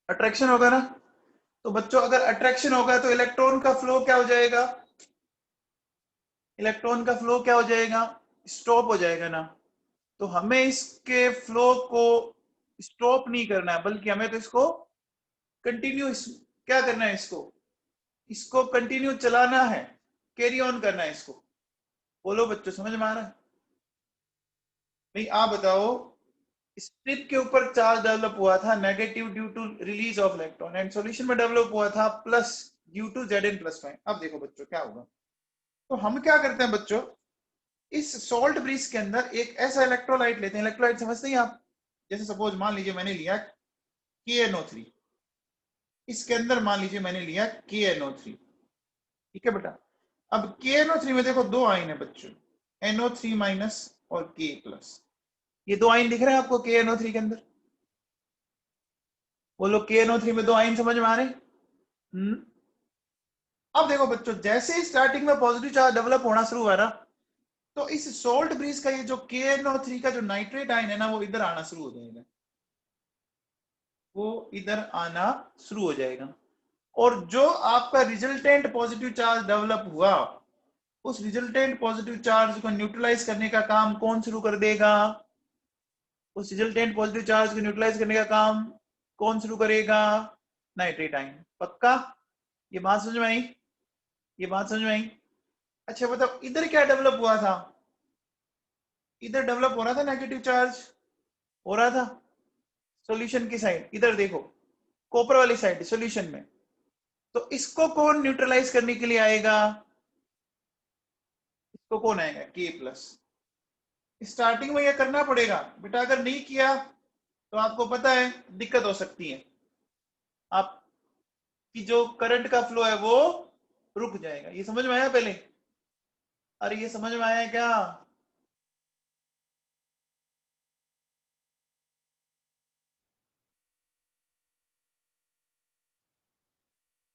अट्रैक्शन होगा ना। तो बच्चों अगर अट्रैक्शन होगा तो इलेक्ट्रॉन का फ्लो क्या हो जाएगा, इलेक्ट्रॉन का फ्लो क्या हो जाएगा, स्टॉप हो जाएगा ना। तो हमें इसके फ्लो को स्टॉप नहीं करना है, बल्कि हमें तो इसको कंटिन्यू क्या करना है, इसको इसको कंटिन्यू चलाना है, कैरी ऑन करना है इसको। बोलो बच्चों समझ में आ रहा है। नहीं आप बताओ, स्ट्रिप के ऊपर चार्ज डेवलप हुआ था negative due to release of electron, and solution में डेवलप हुआ था plus due to Zn plus five. अब देखो बच्चों क्या होगा, तो हम क्या करते हैं बच्चों, इस सॉल्ट ब्रिज के अंदर एक ऐसा इलेक्ट्रोलाइट लेते हैं, इलेक्ट्रोलाइट समझते हैं आप, जैसे सपोज मान लीजिए मैंने लिया KNO3, इसके अंदर मान लीजिए मैंने लिया KNO3, ठीक है बेटा। अब KNO3 में देखो दो आयन है बच्चों, NO3 माइनस और K प्लस। ये दो आयन दिख रहे हैं आपको KNO3 के अंदर, बोलो KNO3 में दो आयन समझ में आ रहे हैं। अब देखो बच्चों, जैसे ही स्टार्टिंग में पॉजिटिव चार्ज डेवलप होना शुरू हुआ ना, तो इस सोल्ट ब्रिज का ये जो KNO3 का जो नाइट्रेट आयन है ना, वो इधर आना शुरू हो जाएगा, वो इधर आना शुरू हो जाएगा। और जो आपका रिजल्टेंट पॉजिटिव चार्ज डेवलप हुआ, उस रिजल्टेंट पॉजिटिव चार्ज को न्यूट्रलाइज करने का काम कौन शुरू कर देगा, उस रिजल्टेंट पॉजिटिव चार्ज को न्यूट्रलाइज करने का काम कौन शुरू करेगा, नाइट्रेट आयन। पक्का, ये बात समझ में आई, ये बात समझ में आई। अच्छा बताओ इधर क्या डेवलप हुआ था, इधर डेवलप हो रहा था नेगेटिव चार्ज, हो रहा था सॉल्यूशन की साइड, इधर देखो कॉपर वाली साइड सॉल्यूशन में। तो इसको कौन न्यूट्रलाइज करने के लिए आएगा, इसको कौन आएगा, K प्लस। स्टार्टिंग में ये करना पड़ेगा बेटा, अगर नहीं किया तो आपको पता है दिक्कत हो सकती है, आपकी जो करंट का फ्लो है वो रुक जाएगा। ये समझ में आया पहले, अरे ये समझ में आया क्या।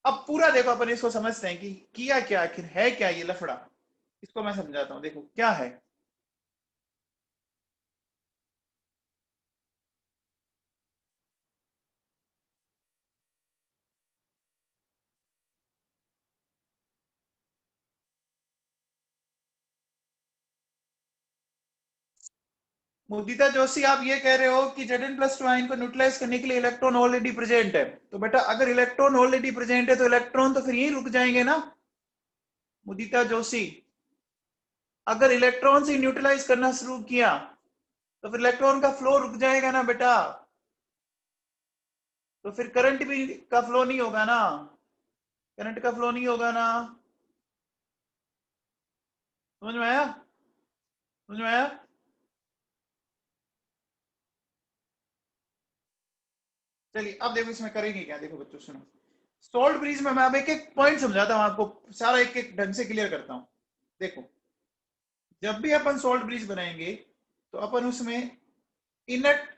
अब पूरा देखो अपन इसको समझते हैं कि किया क्या, आखिर है क्या ये लफड़ा, इसको मैं समझाता हूं, देखो क्या है। मुदिता जोशी आप ये कह रहे हो कि Zn प्लस टू आयन को न्यूट्रलाइज करने के लिए इलेक्ट्रॉन ऑलरेडी प्रेजेंट है, तो बेटा अगर इलेक्ट्रॉन ऑलरेडी प्रेजेंट है तो इलेक्ट्रॉन तो फिर यहीं रुक जाएंगे ना। मुदिता जोशी, अगर इलेक्ट्रॉन से न्यूट्रलाइज करना शुरू किया तो फिर इलेक्ट्रॉन का फ्लो रुक जाएगा ना बेटा, तो फिर करंट भी का फ्लो नहीं होगा ना, करंट का फ्लो नहीं होगा ना। समझ में आया, समझ में आया। चलिए अब देखो इसमें करेंगे क्या, देखो बच्चों सुनो, सॉल्ट ब्रिज में मैं अब एक एक पॉइंट समझाता हूं आपको, सारा एक एक ढंग से क्लियर करता हूं। देखो जब भी अपन सॉल्ट ब्रिज बनाएंगे तो अपन उसमें इनट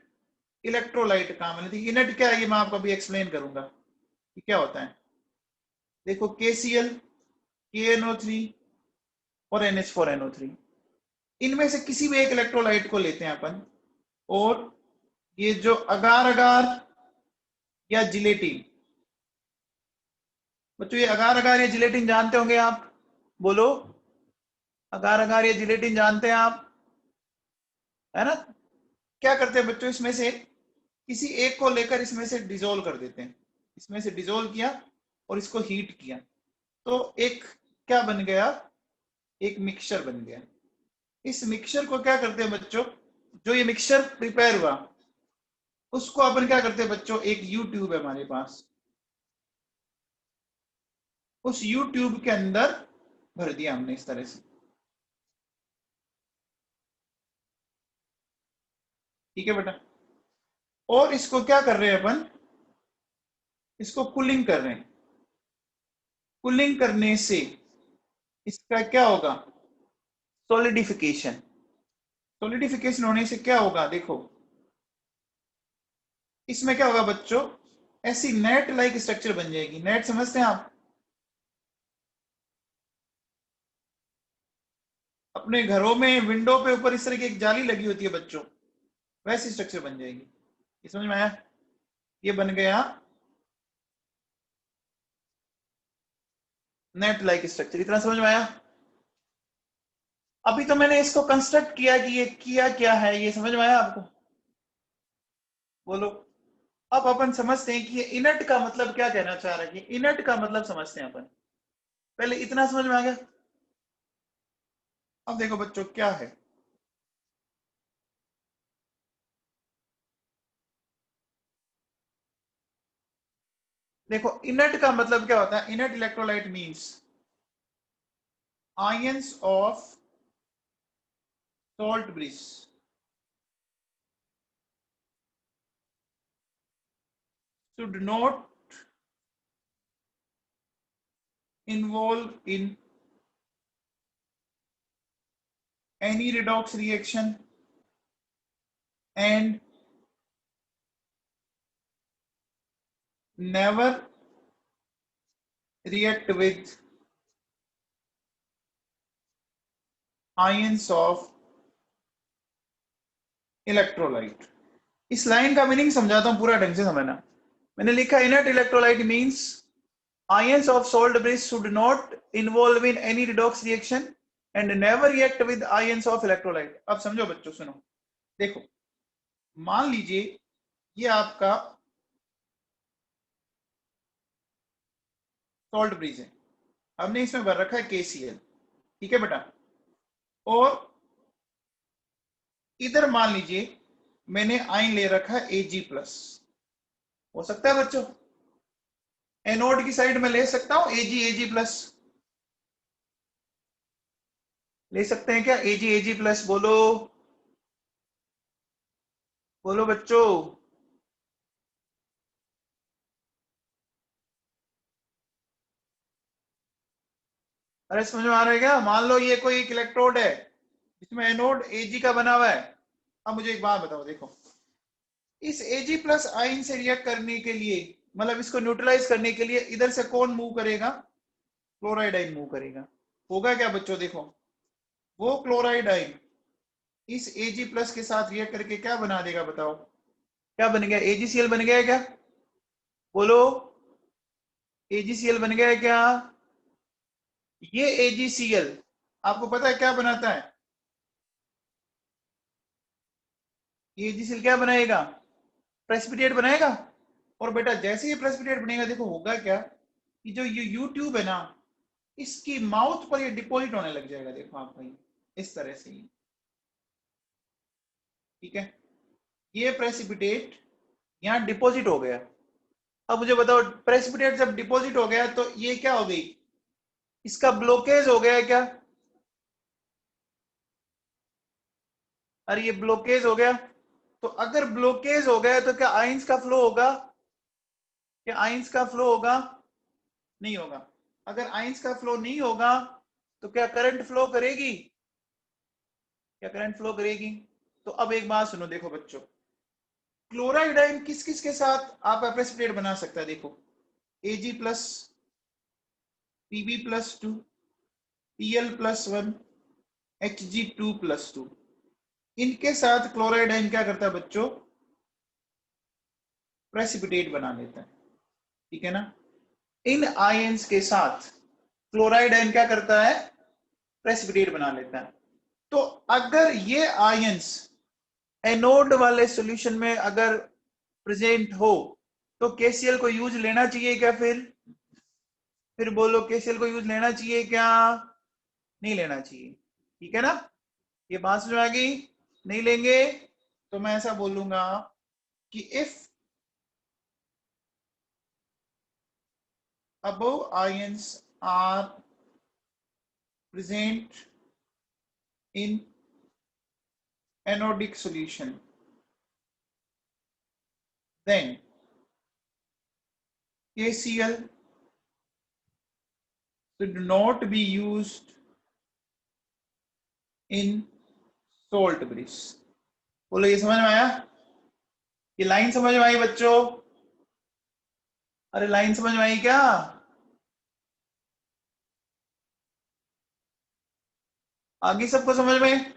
इलेक्ट्रोलाइट का, मतलब इनट क्या है ये मैं आपको अभी एक्सप्लेन करूंगा कि क्या होता है। देखो KCl, KNO3 और NH4NO3, इनमें से किसी भी एक इलेक्ट्रोलाइट को लेते हैं अपन, और ये जो अगार अगार या जिलेटिन, बच्चों ये अगार अगार या जिलेटिन जानते होंगे आप, बोलो। अगार अगार या जिलेटिन जानते हैं आप, है ना। क्या करते हैं बच्चों, इसमें से किसी एक को लेकर इसमें से डिजोल्व कर देते हैं, इसमें से डिजोल्व किया और इसको हीट किया, तो एक क्या बन गया, एक मिक्सचर बन गया। इस मिक्सचर को क्या करते हैं बच्चों, जो ये मिक्सचर प्रिपेयर हुआ उसको अपन क्या करते हैं बच्चों, एक यू ट्यूब है हमारे पास, उस यू ट्यूब के अंदर भर दिया हमने इस तरह से, ठीक है बेटा। और इसको क्या कर रहे हैं अपन, इसको कूलिंग कर रहे हैं। कूलिंग करने से इसका क्या होगा, सॉलिडिफिकेशन। सॉलिडिफिकेशन होने से क्या होगा, देखो इसमें क्या होगा बच्चों, ऐसी नेट लाइक स्ट्रक्चर बन जाएगी। नेट समझते हैं आप, अपने घरों में विंडो पे ऊपर इस तरह की एक जाली लगी होती है बच्चों, वैसी स्ट्रक्चर बन जाएगी। ये समझ में आया, ये बन गया नेट लाइक स्ट्रक्चर। इतना समझ में आया। अभी तो मैंने इसको कंस्ट्रक्ट किया कि ये किया क्या है, ये समझ में आया आपको, बोलो। अब अपन समझते हैं कि ये इनट का मतलब क्या कहना चाह रहा है, कि इनट का मतलब समझते हैं अपन। पहले इतना समझ में आ गया। अब देखो बच्चों क्या है, देखो इनट का मतलब क्या होता है। इनट electrolyte means ions of salt bridge should not involve in any redox reaction and never react with ions of electrolyte। इस लाइन का मीनिंग समझाता हूं, पूरा ढंग से समझना। मैंने लिखा inert electrolyte means ions of salt bridge should not involve in any redox reaction and never react with ions of electrolyte। अब समझो बच्चों, सुनो, देखो मान लीजिए ये आपका सॉल्ट ब्रिज है, हमने इसमें भर रखा है KCl, ठीक है बेटा। और इधर मान लीजिए मैंने आयन ले रखा है Ag+, हो सकता है बच्चों, एनोड की साइड में ले सकता हूं Ag+, ले सकते हैं क्या, Ag+, बोलो, बोलो बच्चों। अरे समझ में आ रहा है क्या, मान लो ये कोई एक इलेक्ट्रोड है जिसमें एनोड Ag का बना हुआ है। अब मुझे एक बात बताओ, देखो इस Ag+ आयन से रिएक्ट करने के लिए, मतलब इसको न्यूट्रलाइज करने के लिए इधर से कौन मूव करेगा, क्लोराइड आयन मूव करेगा। होगा क्या बच्चों, देखो वो क्लोराइड आयन इस Ag+ के साथ रिएक्ट करके क्या बना देगा, बताओ क्या बन गया, AgCl बन गया क्या, बोलो। AgCl बन गया क्या। ये AgCl आपको पता है क्या बनाता है, ये AgCl क्या बनाएगा, प्रेसिपिटेट बनाएगा। और बेटा जैसे ही प्रेसिपिटेट बनेगा, देखो होगा क्या कि जो ये यू ट्यूब है ना, इसकी माउथ पर ये डिपॉजिट होने लग जाएगा, देखो आप भाई इस तरह से ही, ठीक है। ये प्रेसिपिटेट यहाँ डिपॉजिट हो गया। अब मुझे बताओ, प्रेसिपिटेट जब डिपॉजिट हो गया तो ये क्या हो गई, इसका ब्लॉकेज हो गया क्या। अरे ये ब्लॉकेज हो गया, तो अगर ब्लॉकेज हो गया तो क्या आइंस का फ्लो होगा, क्या आइंस का फ्लो होगा, नहीं होगा। अगर आइंस का फ्लो नहीं होगा तो क्या करंट फ्लो करेगी, क्या करंट फ्लो करेगी। तो अब एक बात सुनो, देखो बच्चों, क्लोराइड आयन किस किस के साथ आप प्रेसिपिटेट बना सकता है, देखो Ag plus, Pb plus 2, Pl plus 1, Hg2 plus 2, इनके साथ क्लोराइड आयन क्या करता है बच्चों, प्रेसिपिटेट बना लेता है, ठीक है ना। इन आयंस के साथ क्लोराइड आयन क्या करता है, प्रेसिपिटेट बना लेता है। तो अगर ये आयंस एनोड वाले सॉल्यूशन में अगर प्रेजेंट हो तो केसीएल को यूज लेना चाहिए क्या, फिर बोलो केसीएल को यूज लेना चाहिए क्या, नहीं लेना चाहिए, ठीक है ना। ये बात समझ आ गई, नहीं लेंगे तो मैं ऐसा बोलूंगा कि if above ions are present in anodic solution, then KCl should not be used in salt bridge। बोलो ये समझ में आया, ये लाइन समझ में आई बच्चों, अरे लाइन समझ में आई क्या, आगे सबको समझ में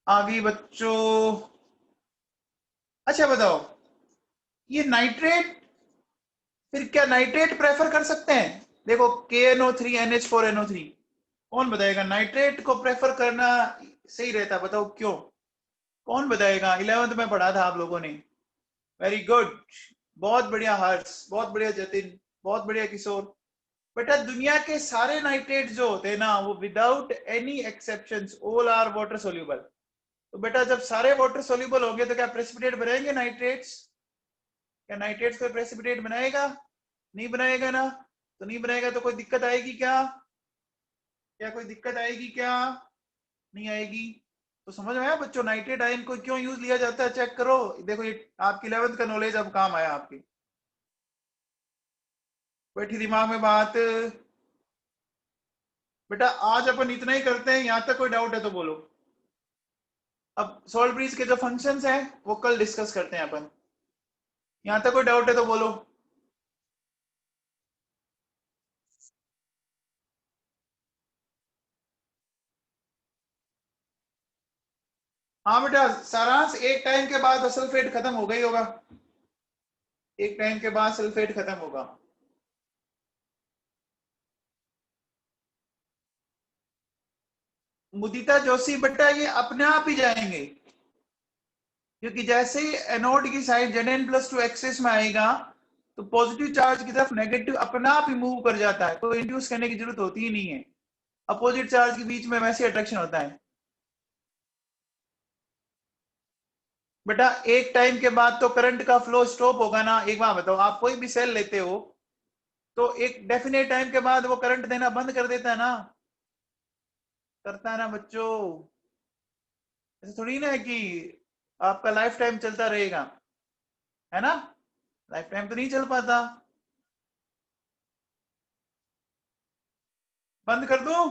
आ गई बच्चों। अच्छा बताओ, ये नाइट्रेट, फिर क्या नाइट्रेट प्रेफर कर सकते हैं, देखो KNO3 NH4NO3, कौन बताएगा नाइट्रेट को प्रेफर करना सही रहता, बताओ क्यों, कौन बताएगा, 11th में पढ़ा था आप लोगों ने, वेरी गुड, बहुत बढ़िया हर्ष, बहुत बढ़िया जतिन, बहुत बढ़िया किशोर। बेटा दुनिया के सारे नाइट्रेट जो होते हैं ना वो without any exceptions all are water soluble. तो बेटा जब सारे वाटर सोल्यूबल होंगे तो क्या प्रेसिपिटेट बनाएंगे नाइट्रेट्स, क्या नाइट्रेट्स को प्रेसिपिटेट बनाएगा, नहीं बनाएगा ना, तो नहीं बनाएगा तो कोई दिक्कत आएगी क्या कोई दिक्कत आएगी क्या, नहीं आएगी। तो समझ में आया बच्चों नाइट्रेट आयन को क्यों यूज लिया जाता है, चेक करो, देखो ये आपकी 11th का नॉलेज अब काम आया आपकी, बैठी दिमाग में बात। बेटा आज अपन इतना ही करते हैं, यहां तक कोई डाउट है तो बोलो। अब सॉल्ट ब्रीज के जो फंक्शंस हैं वो कल डिस्कस करते हैं अपन, यहां तक कोई डाउट है तो बोलो। हाँ बेटा सारांश, एक टाइम के बाद सल्फेट खत्म हो गई होगा, एक टाइम के बाद सल्फेट खत्म होगा। मुदिता जोशी बेटा ये अपने आप ही जाएंगे, क्योंकि जैसे ही एनोड की साइड Zn+2 एक्सिस में आएगा तो पॉजिटिव चार्ज की तरफ नेगेटिव अपने आप ही मूव कर जाता है, कोई इंड्यूस करने की जरूरत होती ही नहीं है, अपोजिट चार्ज के बीच में वैसे अट्रैक्शन होता है। बेटा एक टाइम के बाद तो करंट का फ्लो स्टॉप होगा ना, एक बार बताओ, आप कोई भी सेल लेते हो तो एक डेफिनेट टाइम के बाद वो करंट देना बंद कर देता है ना, करता है ना बच्चों, ऐसा थोड़ी ना है कि आपका लाइफ टाइम चलता रहेगा, है ना, लाइफ टाइम तो नहीं चल पाता। बंद कर दूं,